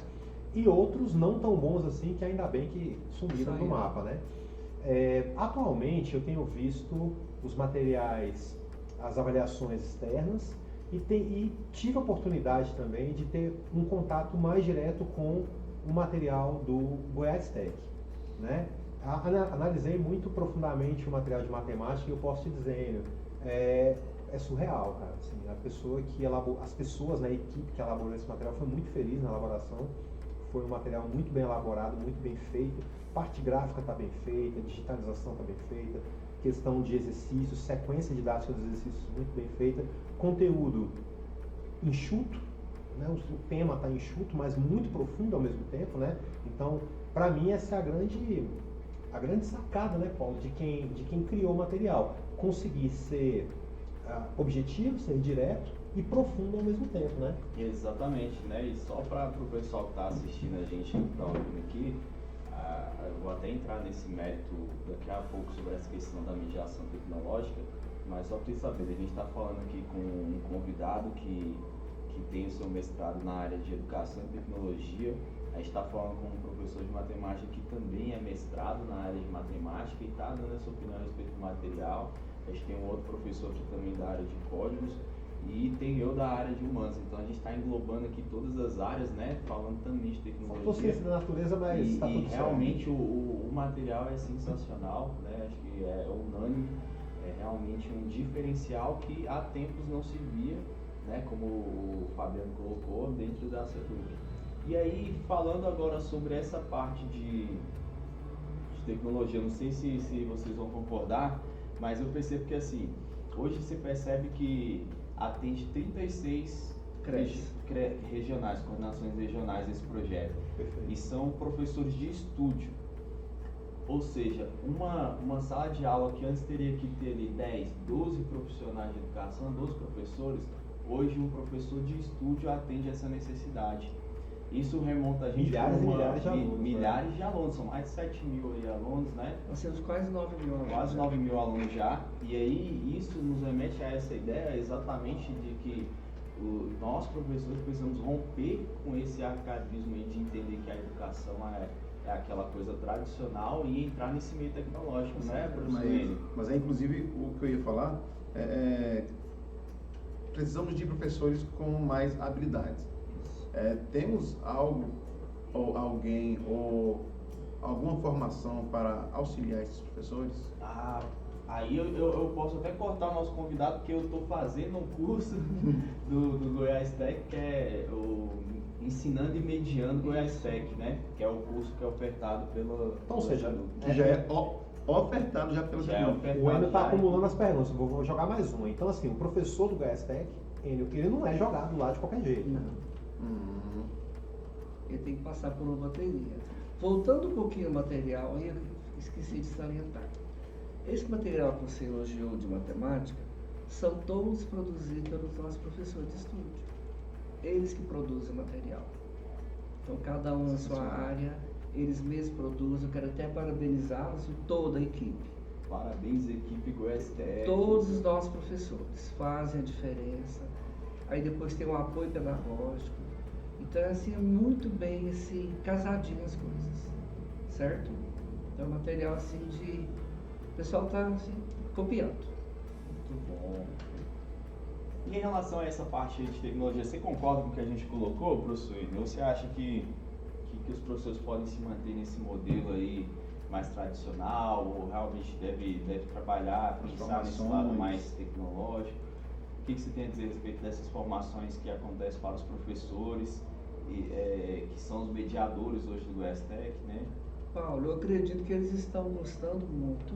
e outros não tão bons assim, que ainda bem que sumiram do mapa, né? Atualmente eu tenho visto os materiais, as avaliações externas, e tive a oportunidade também de ter um contato mais direto com o material do Goiás Tech, né? Analisei muito profundamente o material de matemática e eu posso te dizer, é surreal, cara. Assim, as pessoas, né, a equipe que elaborou esse material foi muito feliz na elaboração. Foi um material muito bem elaborado, muito bem feito, parte gráfica está bem feita, digitalização está bem feita, questão de exercícios, sequência didática dos exercícios muito bem feita, conteúdo enxuto, né? O tema está enxuto, mas muito profundo ao mesmo tempo, né? Então, para mim, essa é a grande sacada, né, Paulo, de quem criou o material. Conseguir ser objetivo, ser direto e profundo ao mesmo tempo, né? Exatamente, né? E só para o pessoal que está assistindo a gente, que está ouvindo aqui, eu vou até entrar nesse mérito daqui a pouco sobre essa questão da mediação tecnológica, mas só para vocês saberem, a gente está falando aqui com um convidado que tem o seu mestrado na área de educação e tecnologia. A gente está falando com um professor de matemática que também é mestrado na área de matemática e está dando essa opinião a respeito do material. A gente tem um outro professor aqui também da área de códigos e tem eu da área de humanos. Então a gente está englobando aqui todas as áreas, né? Falando também de tecnologia. Faltou ciência da natureza, mas está tudo certo. Realmente o material é sensacional, né? Acho que é unânime, é realmente um diferencial que há tempos não se via, né? Como o Fabiano colocou, dentro da CETUC. E aí, falando agora sobre essa parte de tecnologia, não sei se vocês vão concordar, mas eu percebo que assim, hoje você percebe que atende 36 regionais, coordenações regionais desse projeto. Perfeito. E são professores de estúdio. Ou seja, uma sala de aula que antes teria que ter ali 10, 12 profissionais de educação, 12 professores, hoje um professor de estúdio atende essa necessidade. Isso remonta a gente milhares e milhares de alunos. Milhares de alunos, são mais de 7 mil aí alunos, né? Nós temos quase 9 mil alunos. Quase 9 mil alunos já. E aí isso nos remete a essa ideia exatamente de que nós, professores, precisamos romper com esse arcaísmo aí de entender que a educação é aquela coisa tradicional e entrar nesse meio tecnológico, né, professor? Mas é inclusive o que eu ia falar, precisamos de professores com mais habilidades. Temos algo, ou alguém, ou alguma formação para auxiliar esses professores? Aí eu posso até cortar o nosso convidado, porque eu estou fazendo um curso do Goiás Tech, que é o Ensinando e Mediando Goiás Tech, né? Que é o curso que é ofertado pelo... Então, ou seja, que já é ofertado já pelo CETUC. O Enio está acumulando as perguntas, vou jogar mais uma. Então, assim, o professor do Goiás Tech, ele não é jogado lá de qualquer jeito. Não. Ele tem que passar por uma bateria. Voltando um pouquinho ao material, eu esqueci de salientar. Esse material que você elogiou de matemática são todos produzidos pelos nossos professores de estúdio. Eles que produzem o material. Então, cada um na sua área, eles mesmos produzem. Eu quero até parabenizá-los e toda a equipe. Parabéns, equipe Goiás Tech. Todos os nossos professores fazem a diferença. Aí depois tem um apoio pedagógico. Então, assim, é muito bem assim, casadinho as coisas, certo? Então, é material assim de... O pessoal está assim, copiando. Muito bom. E em relação a essa parte de tecnologia, você concorda com o que a gente colocou, professor? Ou você acha que os professores podem se manter nesse modelo aí mais tradicional, ou realmente deve trabalhar, pensar nesse lado mais tecnológico? O que você tem a dizer a respeito dessas formações que acontecem para os professores, que são os mediadores hoje do Goiás Tech, né? Paulo, eu acredito que eles estão gostando muito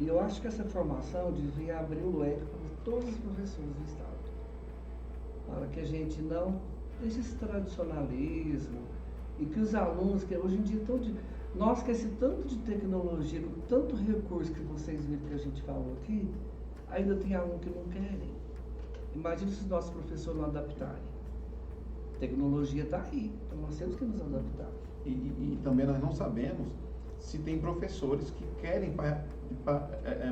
e eu acho que essa formação devia abrir o leque para todos os professores do Estado. Para que a gente não deixe esse tradicionalismo e que os alunos, que hoje em dia estão nós com esse tanto de tecnologia, com tanto recurso que vocês viram que a gente falou aqui, ainda tem aluno que não querem. Imagina se os nossos professores não adaptarem. A tecnologia está aí, então nós temos que nos adaptar. E também nós não sabemos se tem professores que querem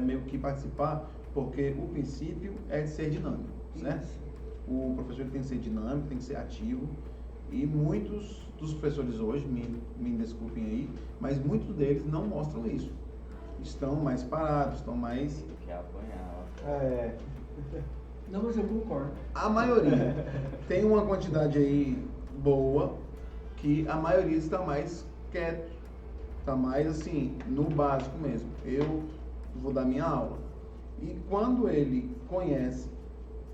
meio que participar, porque o princípio é de ser dinâmico, né? O professor tem que ser dinâmico, tem que ser ativo, e muitos dos professores hoje, me desculpem aí, mas muitos deles não mostram isso. Estão mais parados, estão mais... Quer apanhar, Não, mas eu concordo. A maioria tem uma quantidade aí boa, que a maioria está mais quieto, está mais assim, no básico mesmo. Eu vou dar minha aula. E quando ele conhece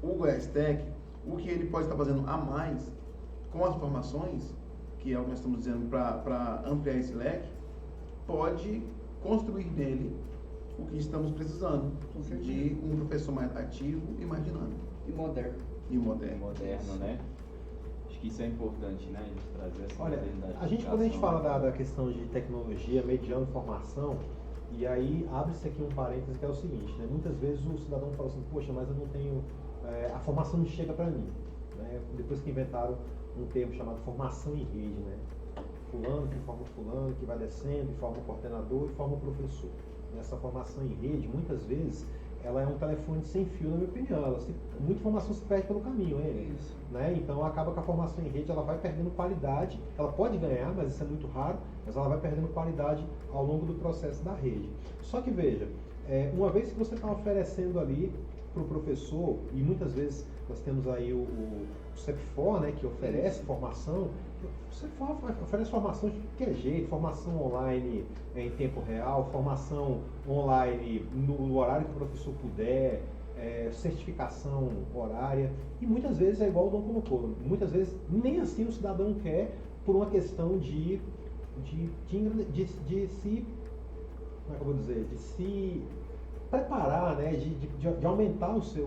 o Goiás Tech, o que ele pode estar fazendo a mais com as formações, que é o que nós estamos dizendo para ampliar esse leque, pode construir nele o que estamos precisando, Com certeza. de um professor mais ativo e mais dinâmico E moderno. e moderno. Moderno, né? Acho que isso é importante, né? A gente trazer essa Olha, modernidade a gente de quando a gente educação, fala né? da questão de tecnologia mediando formação, e aí abre-se aqui um parêntese que é o seguinte, né? Muitas vezes o cidadão fala assim, poxa, mas eu não tenho, a formação não chega para mim, né? Depois que inventaram um termo chamado formação em rede, né? Fulano que forma fulano, que vai descendo, e forma o coordenador e forma o professor. Essa formação em rede, muitas vezes, ela é um telefone sem fio, na minha opinião. Muita informação se perde pelo caminho, Isso. né? Então acaba que a formação em rede ela vai perdendo qualidade, ela pode ganhar, mas isso é muito raro, mas ela vai perdendo qualidade ao longo do processo da rede. Só que veja, uma vez que você está oferecendo ali para o professor, e muitas vezes nós temos aí o CEPFOR, né, que oferece formação, o CEPFOR oferece formação de qualquer jeito, formação online em tempo real, formação online no horário que o professor puder, certificação horária, e muitas vezes é igual o Dom colocou, muitas vezes nem assim o cidadão quer por uma questão de se, como é que eu vou dizer, de se preparar, né, de aumentar o seu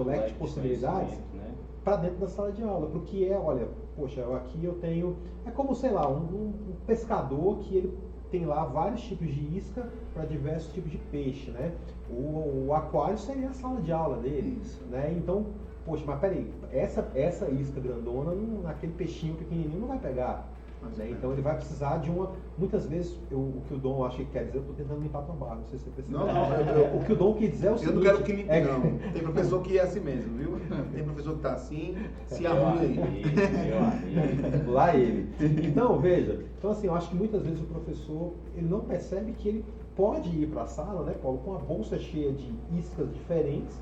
leque de possibilidades Né? para dentro da sala de aula, porque olha, poxa, aqui eu tenho, é como, sei lá, um pescador que ele tem lá vários tipos de isca para diversos tipos de peixe, né? O aquário seria a sala de aula dele, Isso. né? Então, poxa, mas peraí, essa isca grandona, naquele peixinho pequenininho não vai pegar. Né? Então ele vai precisar de muitas vezes, o que o Dom acha que quer dizer, eu estou tentando limpar a tua barra, não sei se você percebeu. Não, o que o Dom quer dizer é o seguinte... Eu não quero que limpe, não. Tem professor que é assim mesmo, viu? Tem professor que tá assim, se arrume aí. Lá ele. Então, veja, então assim, eu acho que muitas vezes o professor, ele não percebe que ele pode ir para a sala, né, Paulo, com a bolsa cheia de iscas diferentes,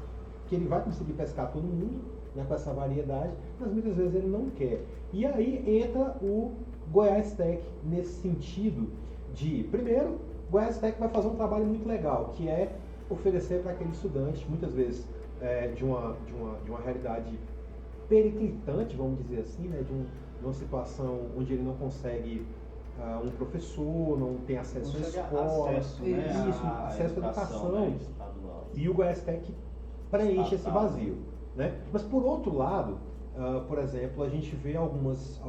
que ele vai conseguir pescar todo mundo, né, com essa variedade, mas muitas vezes ele não quer. E aí entra o Goiás Tech nesse sentido de, primeiro, Goiás Tech vai fazer um trabalho muito legal, que é oferecer para aquele estudante, muitas vezes de uma realidade periclitante, vamos dizer assim, né, de uma situação onde ele não consegue um professor, não tem acesso à escola, acesso, né, isso, à acesso à educação, né, estadual. e o Goiás Tech preenche esse vazio, né? Mas por outro lado, por exemplo, a gente vê algumas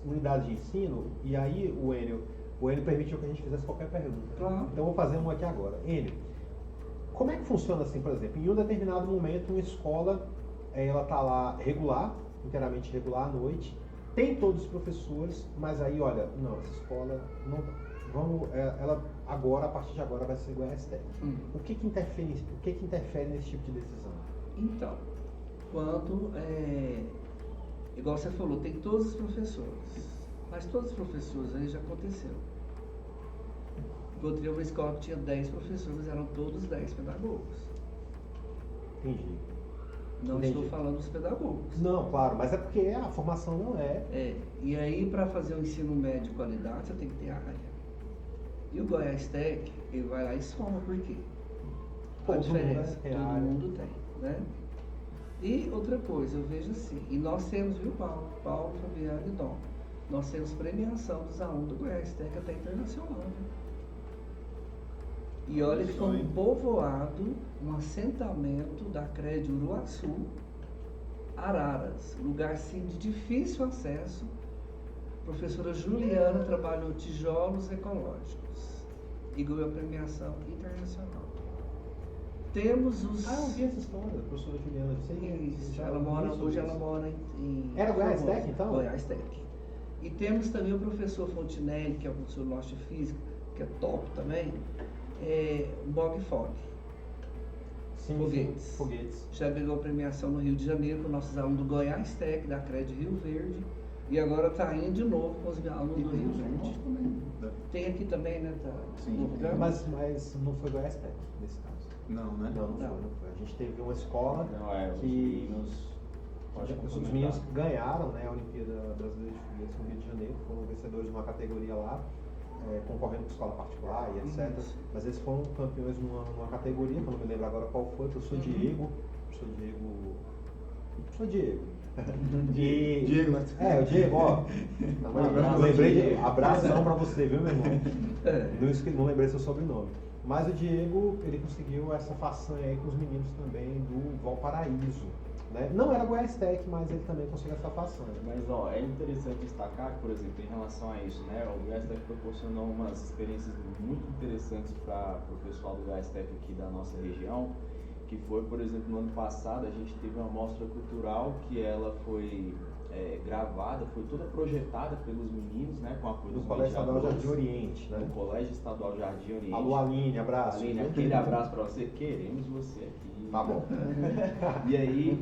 unidades de ensino, e aí o Enio permitiu que a gente fizesse qualquer pergunta. Claro. Então eu vou fazer uma aqui agora. Enio, como é que funciona assim, por exemplo, em um determinado momento uma escola, ela está lá regular, inteiramente regular à noite, tem todos os professores, mas aí, olha, não, essa escola não... ela agora, a partir de agora, vai ser Goiás Tech. O que interfere nesse tipo de decisão? Então, quando, igual você falou, tem todos os professores, mas todos os professores aí já aconteceu. Encontrei uma escola que tinha 10 professores, mas eram todos 10 pedagogos. Entendi. Não Entendi. estou falando dos pedagogos. Não, claro, mas é porque a formação não é. E aí para fazer um ensino médio de qualidade, você tem que ter área. E o Goiás Tech, ele vai lá e soma, por quê? Qual a Todo mundo, diferença? né, tem Todo área. mundo tem, né? E outra coisa, eu vejo assim, e nós temos, viu, Paulo, Fabiano e Dom, nós temos premiação dos alunos do Goiás Tech até internacional, né? E olha que foi um povoado, um assentamento da CRED Uruaçu, Araras, lugar sim de difícil acesso. A professora Juliana trabalhou tijolos ecológicos e ganhou a premiação internacional. Temos os... Ah, eu vi essa história, da professora Juliana. Isso, hoje ela mora em... Era Goiás Tech, então? Goiás Tech. E temos também o professor Fontinelli, que é o professor nosso de física, que é top também, Bob Fogg. Sim, Foguetes. sim, foguetes. Já ganhou a premiação no Rio de Janeiro com nossos alunos do Goiás Tech, da CRED Rio Verde. E agora está indo de novo com os alunos do Rio Verde. Tem aqui também, né? Tá, Sim, no programa. Mas não foi Goiás Tech nesse caso. Não, né? Não foi. A gente teve uma escola Não, os que meninos... Pode os complementar. meninos ganharam, né, a Olimpíada Brasileira de Foguetes no Rio de Janeiro, foram vencedores de uma categoria lá, concorrendo com escola particular e etc. Isso. Mas eles foram campeões numa categoria, que eu não me lembro agora qual foi, o professor Diego Sou Diego. Diego, né? O Diego, ó. abraço, Lembrei de. Diego. Abração pra você, viu, meu irmão? É. Não lembrei seu sobrenome. Mas o Diego, ele conseguiu essa façanha aí com os meninos também do Valparaíso. Né? Não era Goiás Tech, mas ele também conseguiu essa façanha. Mas ó, é interessante destacar que, por exemplo, em relação a isso, né, o Goiás Tech proporcionou umas experiências muito interessantes para o pessoal do Goiás Tech aqui da nossa região, que foi, por exemplo, no ano passado a gente teve uma mostra cultural que ela foi gravada, foi toda projetada pelos meninos, né, com apoio Do dos Colégio Estadual mediadores, Jardim Oriente, né? do Colégio Estadual Jardim Oriente. Alô, Aline, abraço. Aline, aquele abraço para você, queremos você aqui. Tá bom. E aí,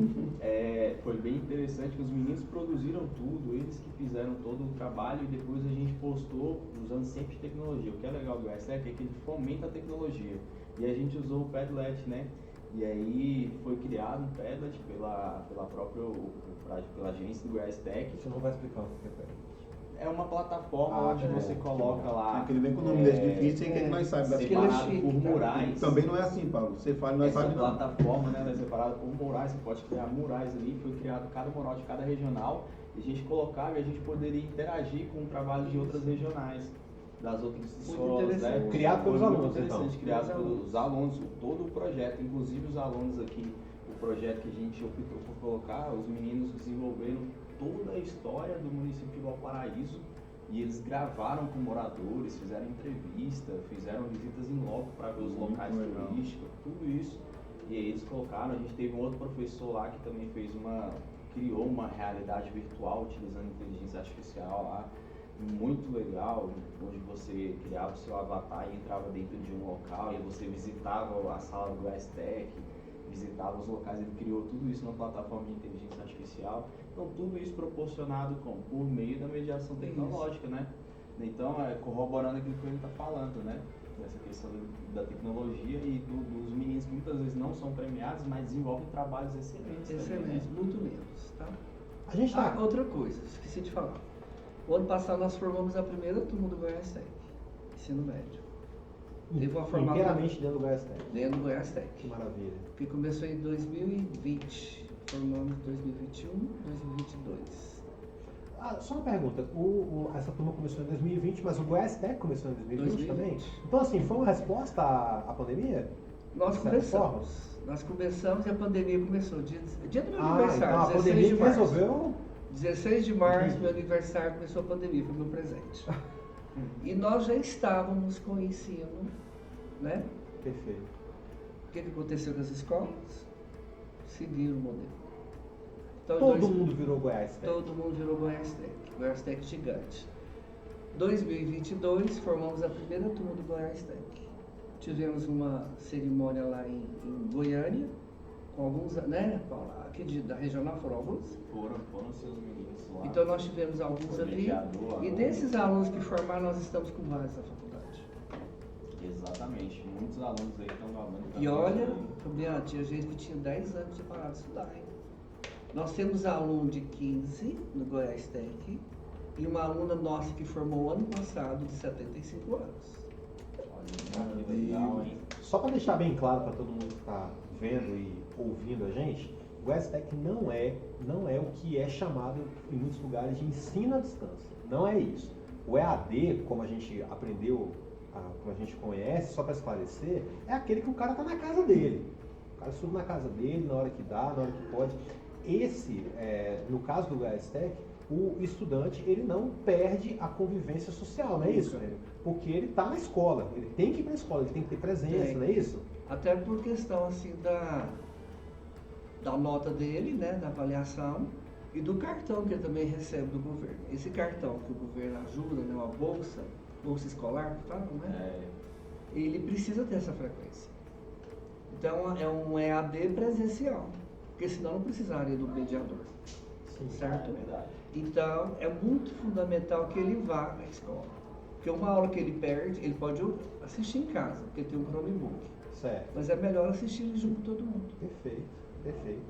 foi bem interessante que os meninos produziram tudo, eles que fizeram todo o trabalho e depois a gente postou usando sempre tecnologia. O que é legal do GSTech é que ele fomenta a tecnologia. E a gente usou o Padlet, né? E aí foi criado um Padlet pela agência do GSTech. Você não vai explicar o que é Padlet. É uma plataforma onde você coloca lá. Aquele vem com o nome desse difícil e que nós sabemos da separado chique, por cara. murais. Também não é assim, Paulo. Você fala, nós Essa sabemos não. plataforma, né, ela é separada por murais, você pode criar murais ali, foi criado cada mural de cada regional, e a gente colocava e a gente poderia interagir com o trabalho de outras regionais, das outras escolas, né? interessante. Criado pelos Muito alunos, interessante, então. criado pelos alunos, todo o projeto, inclusive os alunos aqui, o projeto que a gente optou por colocar, os meninos desenvolveram toda a história do município de Valparaíso, e eles gravaram com moradores, fizeram entrevista, fizeram visitas em loco para ver os Muito locais legal. turísticos, tudo isso. E aí eles colocaram, a gente teve um outro professor lá que também criou uma realidade virtual utilizando inteligência artificial lá, muito legal, onde você criava o seu avatar e entrava dentro de um local e você visitava a sala do GSTech, visitava os locais, ele criou tudo isso numa plataforma de inteligência artificial. Então tudo isso proporcionado por meio da mediação tecnológica, né? Então corroborando aquilo que ele está falando, né? Essa questão da tecnologia e dos meninos que muitas vezes não são premiados, mas desenvolvem trabalhos excelentes. Excelente, Também, né? muito menos, tá? A gente tá. Outra coisa, esqueci de falar. O ano passado nós formamos a primeira turma do Goiás Tech, ensino médio. Teve uma formatura inteiramente dentro do Goiás Tech. dentro do Goiás Tech, Que maravilha. que começou em 2020, formamos em 2021, 2022. Só uma pergunta, essa turma começou em 2020, mas o Goiás Tech começou em 2020 também? 2020. Então assim, foi uma resposta à pandemia? Nós De certa forma? começamos e a pandemia começou, dia do meu Então aniversário, a 16 pandemia de que março. resolveu... 16 de março, meu aniversário, começou a pandemia, foi meu presente. E nós já estávamos com o ensino, né? Perfeito. O que aconteceu nas escolas? Seguiram o modelo. Então, em Todo dois- mundo virou Goiás Tech. Todo mundo virou Goiás Tech. Goiás Tech gigante. 2022, formamos a primeira turma do Goiás Tech. Tivemos uma cerimônia lá em Goiânia, com alguns, né, Paula? Aqui da regional foram alguns. Foram seus meninos lá. Então nós tivemos alguns Foi ali. mediador, E aluno. desses alunos que formaram, nós estamos com vários na faculdade. Exatamente, muitos alunos aí estão valendo. E olha, Fabiano, tinha gente que tinha 10 anos de parar de estudar, hein? Nós temos aluno de 15 no Goiás Tech e uma aluna nossa que formou ano passado de 75 anos. Olha, que legal, hein? Só para deixar bem claro para todo mundo que está vendo e ouvindo a gente, o Goiás Tech não é o que é chamado em muitos lugares de ensino à distância. Não é isso. O EAD, como a gente aprendeu, como a gente conhece, só para esclarecer, é aquele que o cara está na casa dele. O cara estuda na casa dele, na hora que dá, na hora que pode. No caso do Goiás Tech, o estudante ele não perde a convivência social, não é isso? Porque ele está na escola, ele tem que ir para a escola, ele tem que ter presença, Tem. não é isso? Até por questão assim da nota dele, né, da avaliação e do cartão que ele também recebe do governo. Esse cartão que o governo ajuda, né, uma bolsa escolar, que falam, né? Ele precisa ter essa frequência. Então é um EAD presencial, porque senão não precisaria do mediador. Sim. Certo? É verdade. Então é muito fundamental que ele vá à escola. Porque uma aula que ele perde, ele pode assistir em casa, porque ele tem um Chromebook. Certo. Mas é melhor assistir junto com todo mundo. Perfeito, perfeito.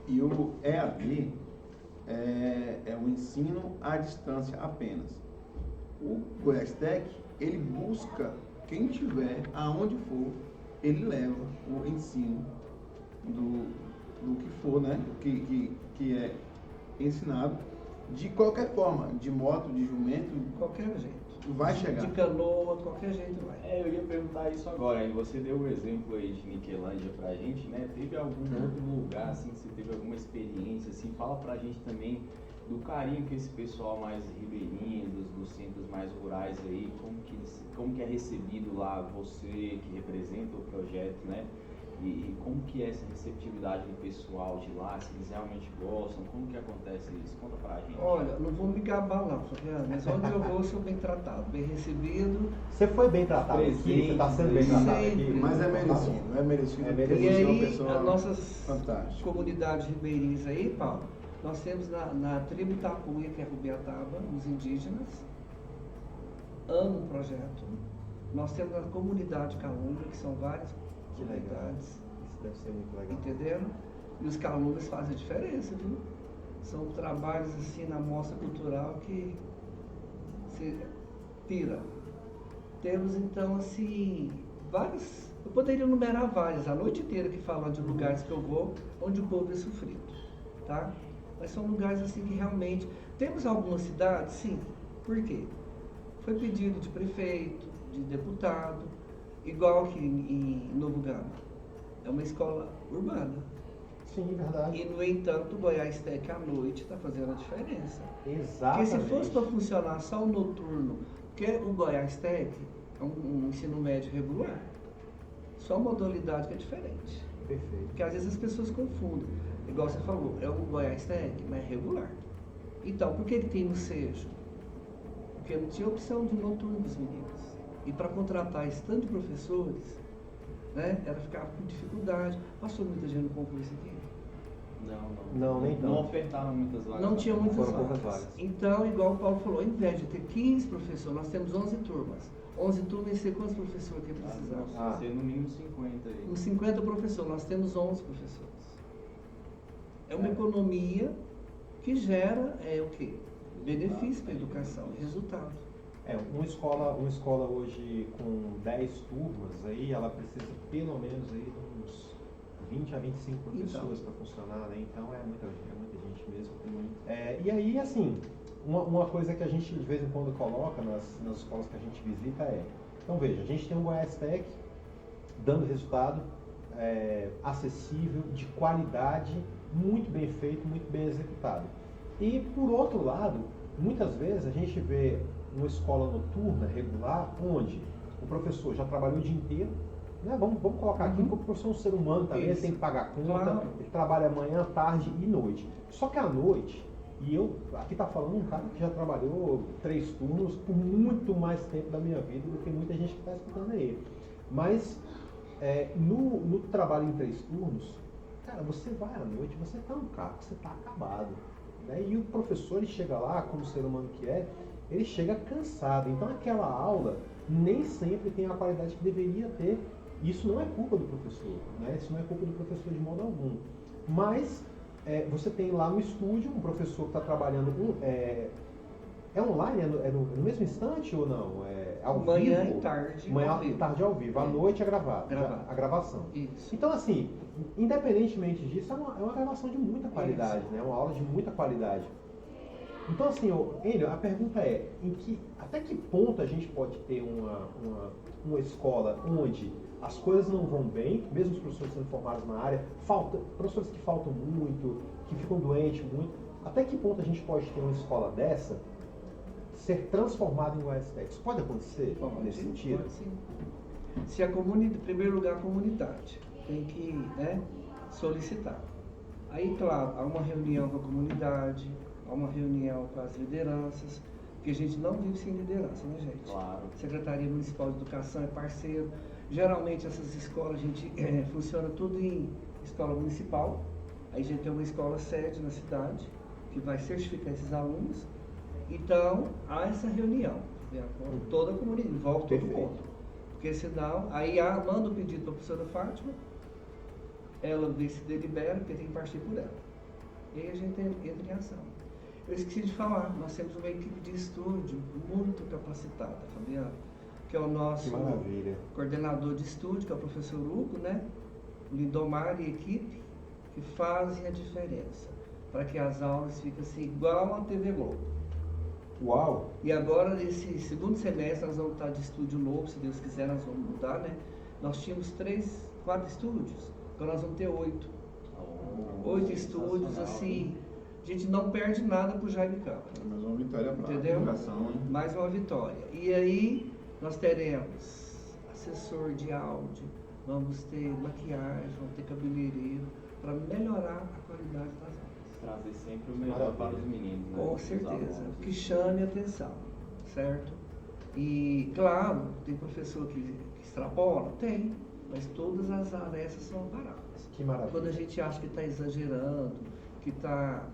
E o EAD é o ensino à distância apenas. O Goiás Tech, ele busca quem tiver, aonde for, ele leva o ensino do que for, né? Que é ensinado de qualquer forma, de moto, de jumento, Qualquer jeito. vai chegar. De canoa, qualquer jeito vai. Eu ia perguntar isso agora, e você deu o exemplo aí de Niquelândia pra gente, né? Teve algum outro lugar, assim, você teve alguma experiência, assim, fala pra gente também do carinho que esse pessoal mais ribeirinho, dos centros mais rurais aí, como que é recebido lá você que representa o projeto, né? E como que é essa receptividade do pessoal de lá, se eles realmente gostam, como que acontece isso? Conta pra gente. Olha, não vou me gabar não, Fabiano, mas onde eu vou eu sou bem tratado, bem recebido. Você foi bem tratado aqui, você está sendo bem tratado aqui. Sempre. Mas é merecido, é merecido. É porque merecido. E você é uma aí, pessoa as nossas fantástica. comunidades ribeirinhas aí, Paulo, nós temos na tribo Tapuia, que é Rubiataba, os indígenas, amam o projeto. Nós temos a comunidade Calunga, que são várias Que legal. comunidades, Isso deve ser muito legal. entenderam? E os Calungas fazem a diferença, viu? São trabalhos assim na mostra cultural que se pira. Temos então assim vários, eu poderia enumerar vários, a noite inteira que falam de lugares que eu vou, onde o povo é sofrido, tá? Mas são lugares assim que realmente temos algumas cidades, sim. Por quê? Foi pedido de prefeito, de deputado, igual aqui em Novo Gama. É uma escola urbana. Sim, verdade. E, no entanto, o Goiás Tech à noite está fazendo a diferença. Exatamente. Porque se fosse para funcionar só o noturno, porque o Goiás Tech é um ensino médio regular, só a modalidade que é diferente. Perfeito. Porque às vezes as pessoas confundem. Igual você falou, é o Goiás Tech, mas é regular. Então, por que ele tem no SEJO? Porque não tinha opção de noturno dos meninos. E para contratar esse tanto de professores, né, ela ficava com dificuldade. Passou muita gente no concurso aqui. Não, nem Não tanto. ofertaram muitas vagas. Não tinha muitas Foram vagas. poucas vagas. Então, igual o Paulo falou, ao invés de ter 15 professores, nós temos 11 turmas. 11 turmas, e sei quantos professores que precisamos? Vai ser no mínimo 50 aí. Com 50 professores, nós temos 11 professores. É uma economia que gera o quê? Benefício para a educação, resultado. Uma escola hoje com 10 turmas aí, ela precisa pelo menos aí de uns 20 a 25 professores para funcionar, né? Então é muita gente mesmo. E aí, assim, uma coisa que a gente de vez em quando coloca nas escolas que a gente visita então veja, a gente tem um Goiás Tech dando resultado, acessível, de qualidade, muito bem feito, muito bem executado. E por outro lado, muitas vezes a gente vê uma escola noturna regular, onde o professor já trabalhou o dia inteiro, né? Vamos colocar aqui, porque o professor é um ser humano também, ele tem que pagar conta, Claro. ele trabalha manhã, tarde e noite. Só que à noite, e eu, aqui tá falando um cara que já trabalhou 3 turnos por muito mais tempo da minha vida do que muita gente que está escutando aí. Mas no trabalho em 3 turnos, cara, você vai à noite, você tá no carro, você tá acabado. Né? E o professor, ele chega lá, como ser humano que ele chega cansado. Então aquela aula nem sempre tem a qualidade que deveria ter. Isso não é culpa do professor, né? Isso não é culpa do professor de modo algum. Mas você tem lá no estúdio um professor que está trabalhando online, é no mesmo instante ou não? Ao Manhã vivo? e tarde. Manhã ao e vivo. tarde ao vivo. À noite é gravado. Gravado. A gravação. Isso. Então, assim, independentemente disso, é uma gravação de muita qualidade, né? Uma aula de muita qualidade. Então, assim, Enio, a pergunta é, até que ponto a gente pode ter uma escola onde as coisas não vão bem, mesmo os professores sendo formados na área, professores que faltam muito, que ficam doentes muito, até que ponto a gente pode ter uma escola dessa ser transformada em Goiás Tech? Isso pode acontecer nesse sentido? Pode sim. Se a comunidade, em primeiro lugar, a comunidade tem que solicitar. Aí, claro, há uma reunião com a comunidade, há uma reunião com as lideranças, porque a gente não vive sem liderança, né, gente? Claro. Secretaria Municipal de Educação é parceiro. Geralmente essas escolas, a gente funciona tudo em escola municipal. Aí a gente tem uma escola sede na cidade, que vai certificar esses alunos. Então, há essa reunião, né, com toda a comunidade, envolve todo mundo. Porque senão, aí manda o pedido para a professora Fátima, ela vê se delibera, porque tem que partir por ela. E aí a gente entra em ação. Eu esqueci de falar, nós temos uma equipe de estúdio muito capacitada, Fabiano, que é o nosso Que maravilha. coordenador de estúdio, que é o professor Hugo, né? O Lindomar e equipe. que fazem a diferença para que as aulas fiquem assim, igual a TV Globo. Uau! E agora, nesse segundo semestre, nós vamos estar de estúdio novo, se Deus quiser, nós vamos mudar, né? Nós tínhamos 4 estúdios, agora nós vamos ter 8. 8 estúdios, assim, a gente não perde nada pro Jaime Câmara. É mais uma vitória para a Entendeu? educação, hein? Mais uma vitória. E aí, nós teremos assessor de áudio, vamos ter maquiagem, vamos ter cabeleireiro, para melhorar a qualidade das aulas. Trazer sempre o melhor para os meninos, né? Com Os certeza, alunos. que chame atenção, certo? E, claro, tem professor que extrapola? Tem, mas todas as arestas são amparadas. Que maravilha. Quando a gente acha que está exagerando, que está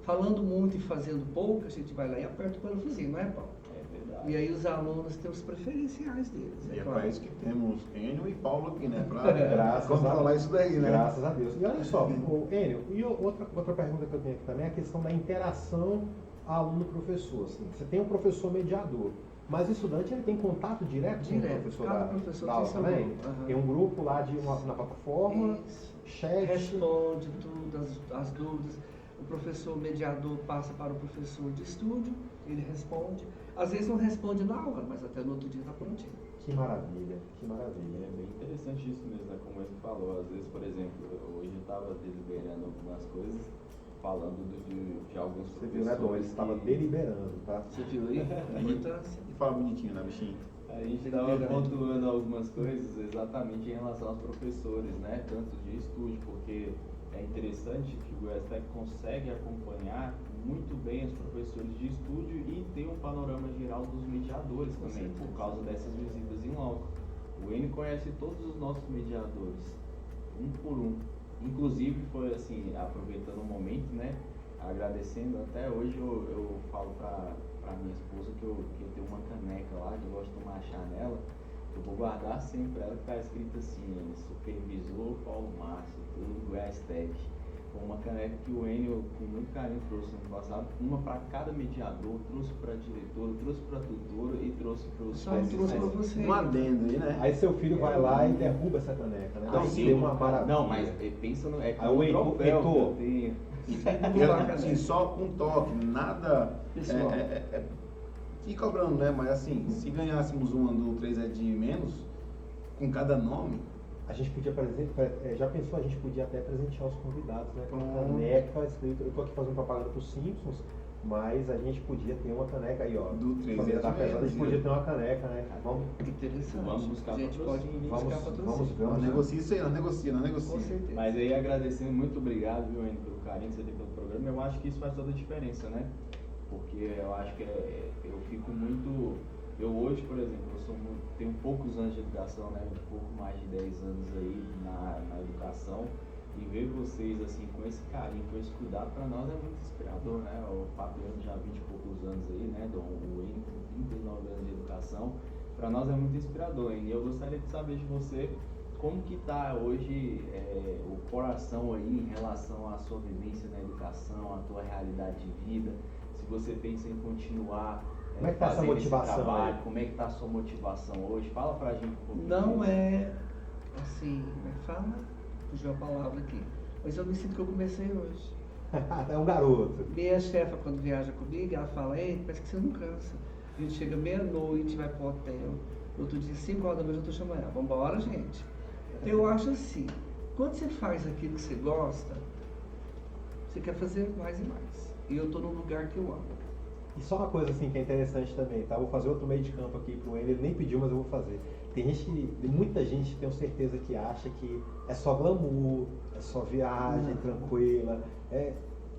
falando muito e fazendo pouco, a gente vai lá e aperta o parafusinho, não é, Paulo? É verdade. E aí os alunos têm os preferenciais deles, E é claro. para isso que temos Enio e Paulo aqui, né? Para Graças a controlar Deus. isso daí, né? Graças a Deus. E olha só, Enio, e outra pergunta que eu tenho aqui também é a questão da interação aluno-professor. Assim. Você tem um professor mediador, mas o estudante ele tem contato direto com o professor Cada da professor aula tem seu também? grupo. Aham. Tem um grupo lá na plataforma, Isso. chat. Responde tudo, as dúvidas. O professor mediador passa para o professor de estúdio, ele responde. Às vezes não responde na hora, mas até no outro dia está prontinho. Que maravilha, que maravilha. É bem interessante isso mesmo, né? Como ele falou. Às vezes, por exemplo, hoje eu estava deliberando algumas coisas, falando de alguns Você professores. viu, né, Dom? Ele estava que- deliberando, tá? Você viu aí a importância? E fala bonitinho, né, bichinho? A gente estava pontuando algumas coisas exatamente em relação aos professores, né? Tanto de estúdio, porque é interessante que o Goiás Tech consegue acompanhar muito bem os professores de estúdio e tem um panorama geral dos mediadores Com também, certeza. por causa dessas visitas em loco. O N conhece todos os nossos mediadores, um por um. Inclusive, foi assim, aproveitando o momento, né? Agradecendo, até hoje eu falo pra minha esposa que eu tenho uma caneca lá, que eu gosto de tomar chá nela, eu vou guardar sempre ela, que tá escrito assim, Supervisor Paulo Márcio, do Goiás Tech. Uma caneca que o Enio, com muito carinho, trouxe no passado, uma para cada mediador, trouxe para a diretora, trouxe para a tutora e trouxe para os Só trouxe para você. Um adendo aí, né? Aí seu filho vai lá e derruba essa caneca, né? Não, Aí sim, deu uma maravilha. não, mas pensa no. É Aí como o um Heitor- troféu que eu Heitor, tenho. E assim, só um toque, nada. Pessoal. E cobrando, né? Mas assim, se ganhássemos uma do 3 de menos, com cada nome, A gente podia já pensou, a gente podia até presentear os convidados, né? Com uma Pronto. caneca escrito, eu tô aqui fazendo propaganda pro Simpsons, mas a gente podia ter uma caneca aí, ó. Do 3 Família da de Pesada, a gente menos, podia né? ter uma caneca, né? Vamos, Interessante. Vamos buscar a gente pode patrocínio. buscar vamos patrocínio. ver. nós negocia isso aí, nós negocia. Com certeza. Mas aí agradecendo, muito obrigado, viu, Enio, pelo carinho que você tem pelo programa. Eu acho que isso faz toda a diferença, né? Porque eu acho que eu fico muito. Eu hoje, por exemplo, tenho poucos anos de educação, né? Um pouco mais de 10 anos aí na educação. E ver vocês assim, com esse carinho, com esse cuidado, para nós é muito inspirador, né? O Fabiano já há 20 e poucos anos aí, né? O Enio com 39 anos de educação. Para nós é muito inspirador, hein? E eu gostaria de saber de você como que está hoje o coração aí em relação à sua vivência na educação, à tua realidade de vida, se você pensa em continuar Como é que tá essa fazendo esse motivação trabalho, aí? como é que está a sua motivação hoje? Fala pra gente um pouquinho Não disso. é assim, como é que fala? Fugiu a palavra aqui. Mas eu me sinto que eu comecei hoje. É um garoto. Minha chefa, quando viaja comigo, ela fala, ei, parece que você não cansa. A gente chega meia-noite, vai pro hotel. No outro dia, 5 horas da manhã, eu tô chamando ela. Vambora, gente. Eu acho assim, quando você faz aquilo que você gosta, você quer fazer mais e mais. E eu tô num lugar que eu amo. E só uma coisa assim que é interessante também, tá? Vou fazer outro meio de campo aqui pro ele nem pediu, mas eu vou fazer. Tem muita gente, tenho certeza, que acha que é só glamour, é só viagem tranquila.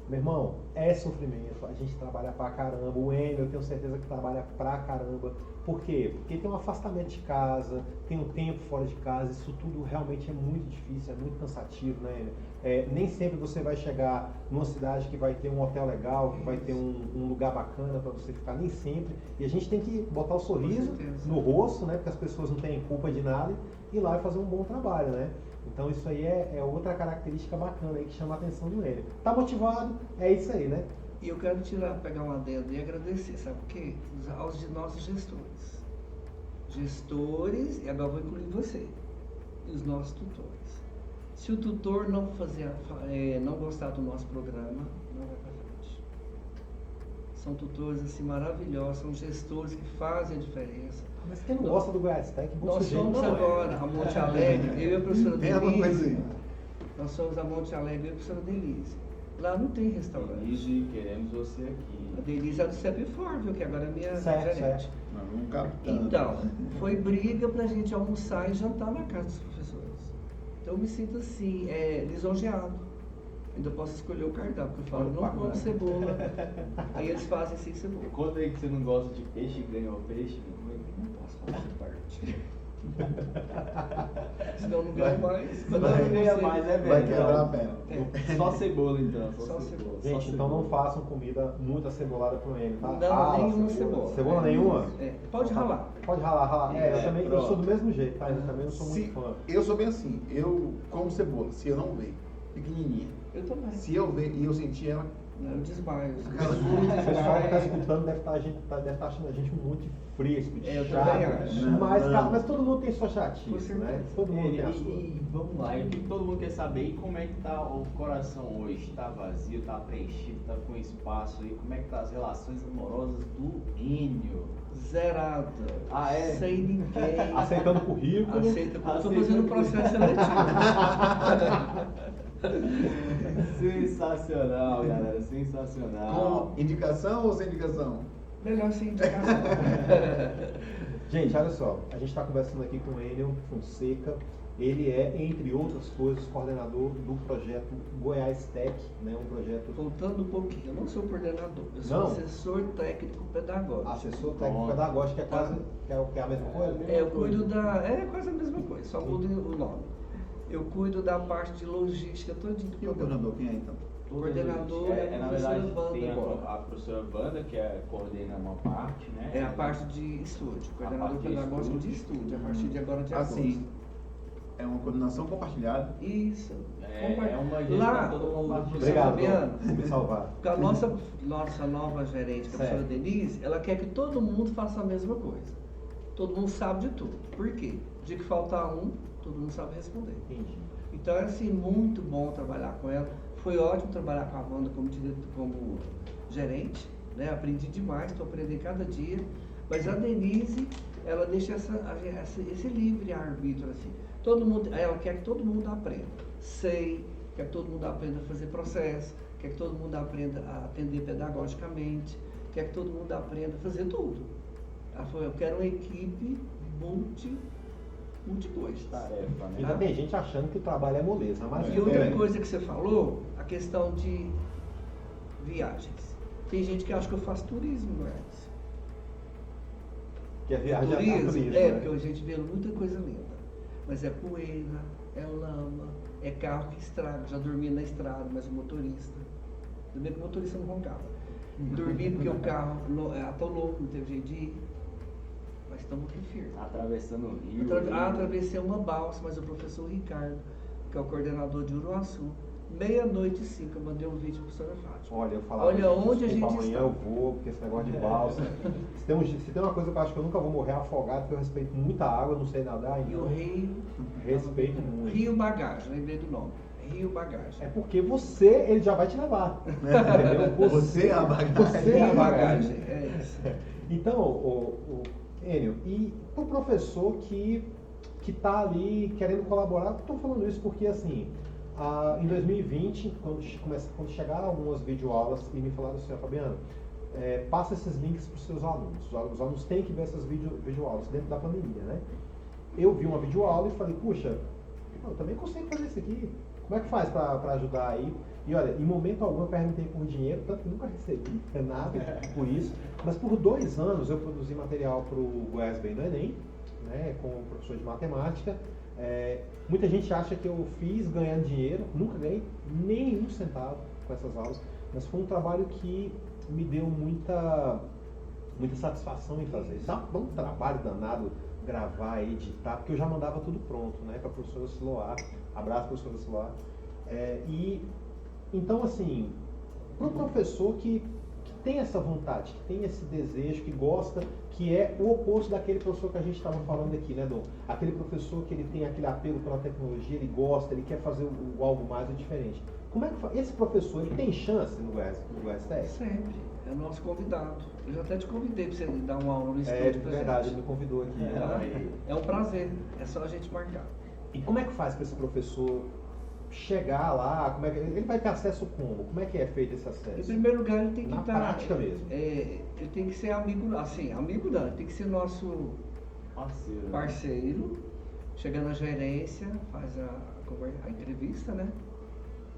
Meu irmão, é sofrimento, a gente trabalha pra caramba. O Enio, eu tenho certeza que trabalha pra caramba. Por quê? Porque tem um afastamento de casa, tem um tempo fora de casa, isso tudo realmente é muito difícil, é muito cansativo, né, Enio? Nem sempre você vai chegar numa cidade que vai ter um hotel legal, que vai ter um lugar bacana para você ficar, nem sempre. E a gente tem que botar o sorriso certeza. no rosto, né? Porque as pessoas não têm culpa de nada, e ir lá e fazer um bom trabalho, né? Então isso aí é outra característica bacana aí que chama a atenção do Enio. Tá motivado? É isso aí, né? E eu quero pegar uma adendo e agradecer, sabe por quê? Aos de nossos gestores. Gestores, e agora vou incluir você, e os nossos tutores. Se o tutor não gostar do nosso programa, não vai para frente. São tutores assim maravilhosos, são gestores que fazem a diferença. Mas quem não gosta do Goiás Tech, bom Nós sujeito somos não é. agora a Monte Alegre, eu e a professora Tem alguma coisa Denise. aí? Nós somos a Monte Alegre, eu e a professora Denise. Lá não tem restaurante. Denise, queremos você aqui. A Denise é do CEPFOR, viu? Que agora é minha Certo, gerente. certo. Não, vamos captando. Então, foi briga pra gente almoçar e jantar na casa dos professores. Então eu me sinto assim, lisonjeado. Ainda posso escolher o cardápio, porque eu falo, não como cebola. Aí eles fazem sem cebola. Conta aí que você não gosta de peixe e ganhou peixe. Não posso fazer parte. Senão eu não ganho mais. Quando Não eu ganha você- mais, né, velho? Vai quebrar a perna. Só cebola, então. Só cebola. Gente, então não façam comida muito acebolada pro ele, tá? Não, Rala nenhuma cebola. Cebola nenhuma? Pode ralar. Pode ralar. Eu também eu pronto. sou do mesmo jeito, tá? Eu também não sou muito fã. Eu sou bem assim, eu como cebola, se eu não ver, pequenininha. Eu também. Se eu ver e eu sentir ela, Eu desmaio. O pessoal que tá escutando deve estar achando a gente muito fresco, de Eu chato. também acho. Mas, Não. cara, mas todo mundo tem sua Com chatice, certeza. né? Todo mundo tem a sua. E vamos lá, e o que todo mundo quer saber, e como é que tá o coração hoje? Tá vazio, tá preenchido, tá com espaço aí? Como é que tá as relações amorosas do Enio? Zerada. Ah, é? Sem ninguém. Aceitando currículo. Aceita. Estou Aceita. fazendo processo seletivo. Sensacional, galera, sensacional. com indicação ou sem indicação? Melhor sem indicação. Gente, olha só, a gente está conversando aqui com o Enio Fonseca. Ele é, entre outras coisas, coordenador do projeto Goiás Tech, né? Um projeto Voltando um pouquinho, eu não sou coordenador, eu sou Não? assessor técnico pedagógico. assessor técnico pedagógico, que é quase que é a mesma coisa. Eu cuido da. É quase a mesma coisa, só muda o nome. Eu cuido da parte de logística todinha do E o programa. coordenador, quem é então? Coordenador é a na professora verdade, Wanda tem agora. a professora Wanda, que coordena uma parte, né? É a parte de estúdio, coordenador parte de pedagógico de estúdio, a partir de agora de agosto. Assim, é uma coordenação compartilhada. Isso. É uma gestão Lá, toda compartilhada. Obrigado, Fabiano. por me salvar. Porque a nossa nova gerente, a professora Certo. Denise, ela quer que todo mundo faça a mesma coisa. Todo mundo sabe de tudo. Por quê? O dia que faltar um, todo mundo sabe responder. Entendi. Então é assim, muito bom trabalhar com ela. Foi ótimo trabalhar com a Wanda como gerente, né? Aprendi demais, estou aprendendo cada dia. Mas a Denise, ela deixa esse livre-arbítrio assim. Ela quer que todo mundo aprenda. Quer que todo mundo aprenda a fazer processo, quer que todo mundo aprenda a atender pedagogicamente, quer que todo mundo aprenda a fazer tudo. Ela falou, eu quero uma equipe multi-coisas. Tarefa, né? Ainda tem gente achando que o trabalho é moleza, mas E outra coisa que você falou, a questão de viagens. Tem gente que acha que eu faço turismo, não é? que a viagem é Turismo, turismo, é, né? porque a gente vê muita coisa linda. Mas é poeira, é lama, é carro que estraga. Já dormi na estrada, mas o motorista. Tudo bem que o motorista não roncava. Dormi porque o carro atolou, não teve jeito de ir. Mas estamos aqui firmes. Atravessando o rio. Atravessei uma balsa, mas o professor Ricardo, que é o coordenador de Uruaçu, 00:05, eu mandei um vídeo para a professora Fátima. Olha, eu falava, Olha onde a gente amanhã está. eu vou, porque esse negócio de balsa. Se tem uma coisa que eu acho que eu nunca vou morrer afogado, porque eu respeito muita água, não sei nadar, E o então Rio. respeito muito. Rio Bagagem, lembrei do nome. Rio Bagagem. É porque ele já vai te levar. Entendeu? Você é a bagagem. Você é a Rio bagagem. é isso. Então, o Enio, e o professor que está ali querendo colaborar, estou falando isso porque, assim, em 2020, quando chegaram algumas videoaulas e me falaram assim, Fabiano, passa esses links para os seus alunos. Os alunos têm que ver essas videoaulas dentro da pandemia, né? Eu vi uma videoaula e falei, puxa, eu também consigo fazer isso aqui. Como é que faz para ajudar aí? E olha, em momento algum eu perguntei por dinheiro, tanto que nunca recebi nada por isso. Mas por 2 anos eu produzi material para o Goiás Bem no Enem, né, como professor de matemática. Muita gente acha que eu fiz ganhando dinheiro, nunca ganhei nenhum centavo com essas aulas, mas foi um trabalho que me deu muita satisfação em fazer. Dá um trabalho danado gravar, editar, porque eu já mandava tudo pronto, né, para a professora Siloar. Abraço, professora Siloar. Então, assim, para um professor que tem essa vontade, que tem esse desejo, que gosta, que é o oposto daquele professor que a gente estava falando aqui, né, Dom? Aquele professor que ele tem aquele apelo pela tecnologia, ele gosta, ele quer fazer algo mais ou diferente. Como é que esse professor, ele tem chance no STS? Sempre. É o nosso convidado. Eu já até te convidei para você dar uma aula no estúdio. É verdade, ele me convidou aqui. É um prazer. É só a gente marcar. E como é que faz para esse professor chegar lá? Como é que, ele vai ter acesso como? Como é que é feito esse acesso? Em primeiro lugar, ele tem que Na estar... prática mesmo. Ele tem que ser amigo, assim, amigo não, ele tem que ser nosso parceiro. Chega na gerência, faz a entrevista, né?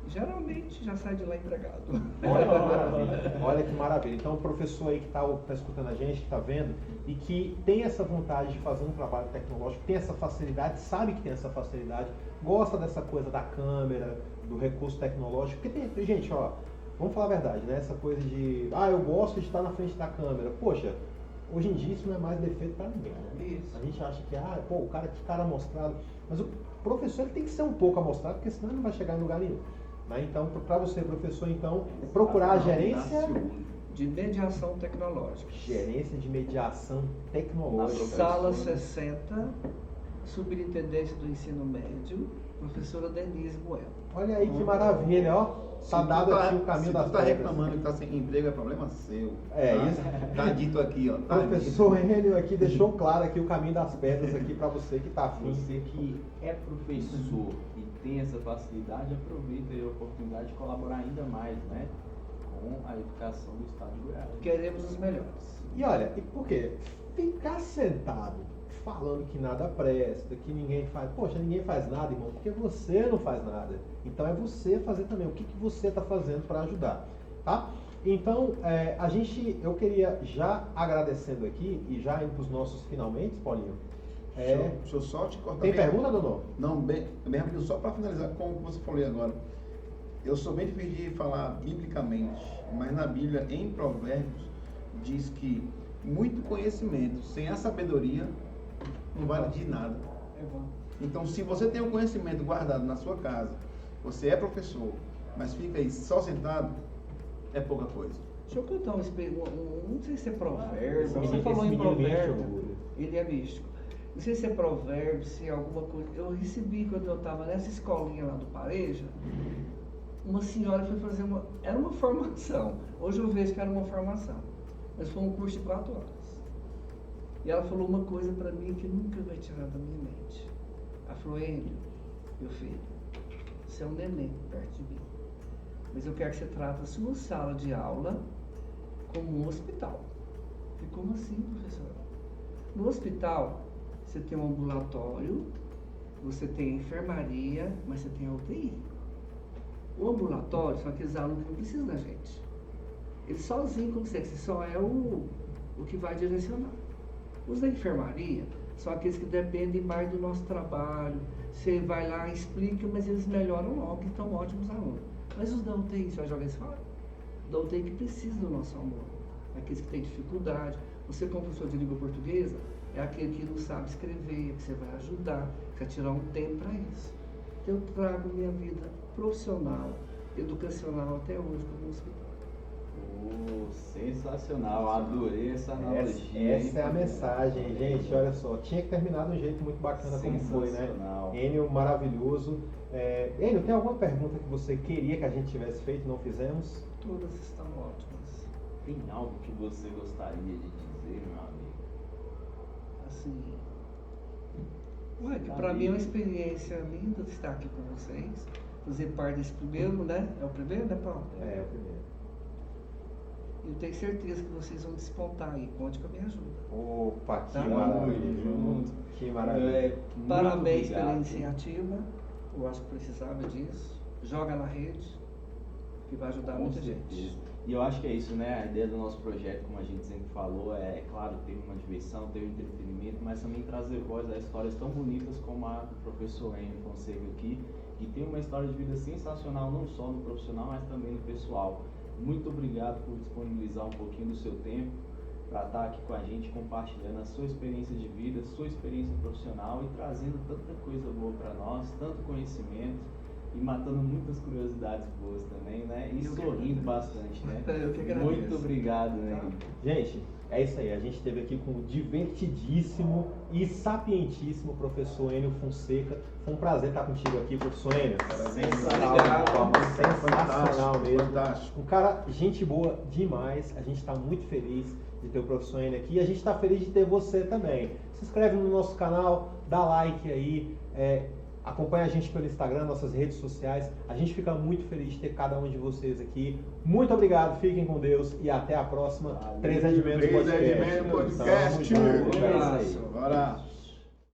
Geralmente já sai de lá empregado. Olha que maravilha. Olha que maravilha. Então, o professor aí que está escutando a gente, que está vendo, e que tem essa vontade de fazer um trabalho tecnológico, tem essa facilidade, sabe que tem essa facilidade, gosta dessa coisa da câmera, do recurso tecnológico, porque tem gente, ó, vamos falar a verdade, né? Essa coisa de, eu gosto de estar na frente da câmera. Poxa, hoje em dia isso não é mais defeito para ninguém, né? Isso. A gente acha que, o cara, que cara amostrado. Mas o professor ele tem que ser um pouco amostrado, porque senão ele não vai chegar em lugar nenhum. Né? Então, para você, professor, então, procurar a gerência de mediação tecnológica. Gerência de mediação tecnológica. Sala 60, Superintendência do Ensino Médio, professora Denise Bueno. Olha aí que maravilha, ó. Tá dado aqui o caminho das pedras. Se tu tá reclamando que tá sem emprego, é problema seu. É tá? isso. Tá dito aqui, ó. O professor Enio aqui deixou claro aqui o caminho das pedras aqui para você que tá afim. Você que é professor e tem essa facilidade, aproveita aí a oportunidade de colaborar ainda mais, né? Com a educação do estado de Goiás. Queremos os melhores. E olha, e por quê? Ficar sentado falando que nada presta, que ninguém faz. Poxa, ninguém faz nada, irmão, porque você não faz nada. Então é você fazer também. O que você está fazendo para ajudar, tá? Então, eu queria já agradecendo aqui e já indo para os nossos finalmente, Paulinho. Deixa eu só te cortar. Tem pergunta, Dodô? Não, bem rapidinho, só para finalizar com o que você falou agora. Eu sou bem difícil de falar biblicamente, mas na Bíblia, em Provérbios, diz que muito conhecimento sem a sabedoria não vale de nada. Então, se você tem um conhecimento guardado na sua casa, você é professor, mas fica aí só sentado, é pouca coisa. Deixa eu contar um espelho, não sei se é provérbio, você falou em provérbio, ele é místico. Não sei se é provérbio, se é alguma coisa. Eu recebi quando eu estava nessa escolinha lá do Pareja, uma senhora foi fazer era uma formação. Hoje eu vejo que era uma formação, mas foi um curso de 4 horas. E ela falou uma coisa para mim que nunca vai tirar da minha mente. Ela falou: Enio, meu filho, você é um neném perto de mim, mas eu quero que você trate a sua sala de aula como um hospital. E como assim, professora? No hospital, você tem um ambulatório, você tem enfermaria, mas você tem a UTI. O ambulatório são aqueles alunos que não precisam da gente. Eles sozinhos conseguem, você só é o que vai direcionar. Os da enfermaria são aqueles que dependem mais do nosso trabalho. Você vai lá, explica, mas eles melhoram logo, que estão ótimos alunos. Mas os da UTI, você vai jogar isso fora? Da UTI que precisa do nosso amor. Aqueles que têm dificuldade. Você, como professor de língua portuguesa, é aquele que não sabe escrever, que você vai ajudar, que vai tirar um tempo para isso. Então, eu trago minha vida profissional, educacional até hoje como hospital. Sensacional, adorei essa analogia. Essa é a mensagem, gente. Olha só, tinha que terminar de um jeito muito bacana como foi, né? Enio, maravilhoso. Enio, tem alguma pergunta que você queria que a gente tivesse feito e não fizemos? Todas estão ótimas. Tem algo que você gostaria de dizer, meu amigo? Assim, para mim é uma experiência linda de estar aqui com vocês, fazer parte desse primeiro, né? É o primeiro, né, Paulo? É o primeiro. Eu tenho certeza que vocês vão despontar aí, conte com a minha ajuda. Opa, que Tá? maravilha! Que maravilha! Parabéns pela iniciativa, eu acho que precisava disso. Joga na rede, que vai ajudar muita gente. E eu acho que é isso, né? A ideia do nosso projeto, como a gente sempre falou, é claro, ter uma diversão, ter um entretenimento, mas também trazer voz a histórias tão bonitas como a do professor Enio Fonseca aqui, que tem uma história de vida sensacional, não só no profissional, mas também no pessoal. Muito obrigado por disponibilizar um pouquinho do seu tempo para estar aqui com a gente, compartilhando a sua experiência de vida, sua experiência profissional e trazendo tanta coisa boa para nós, tanto conhecimento. e matando muitas curiosidades boas também, né? E Eu que sorrindo agradeço. bastante, né? Eu que agradeço. Muito obrigado, né? Gente, é isso aí. A gente esteve aqui com o divertidíssimo e sapientíssimo professor Enio Fonseca. Foi um prazer estar contigo aqui, professor Enio. Sensacional. Sensacional mesmo. Fantástico. Um cara, gente boa demais. A gente está muito feliz de ter o professor Enio aqui e a gente está feliz de ter você também. Se inscreve no nosso canal, dá like aí, acompanha a gente pelo Instagram, nossas redes sociais. A gente fica muito feliz de ter cada um de vocês aqui. Muito obrigado, fiquem com Deus e até a próxima. Valeu. 3 é de menos 3 é de podcast. menos podcast. Tamo junto, é isso aí. Um abraço. Bora.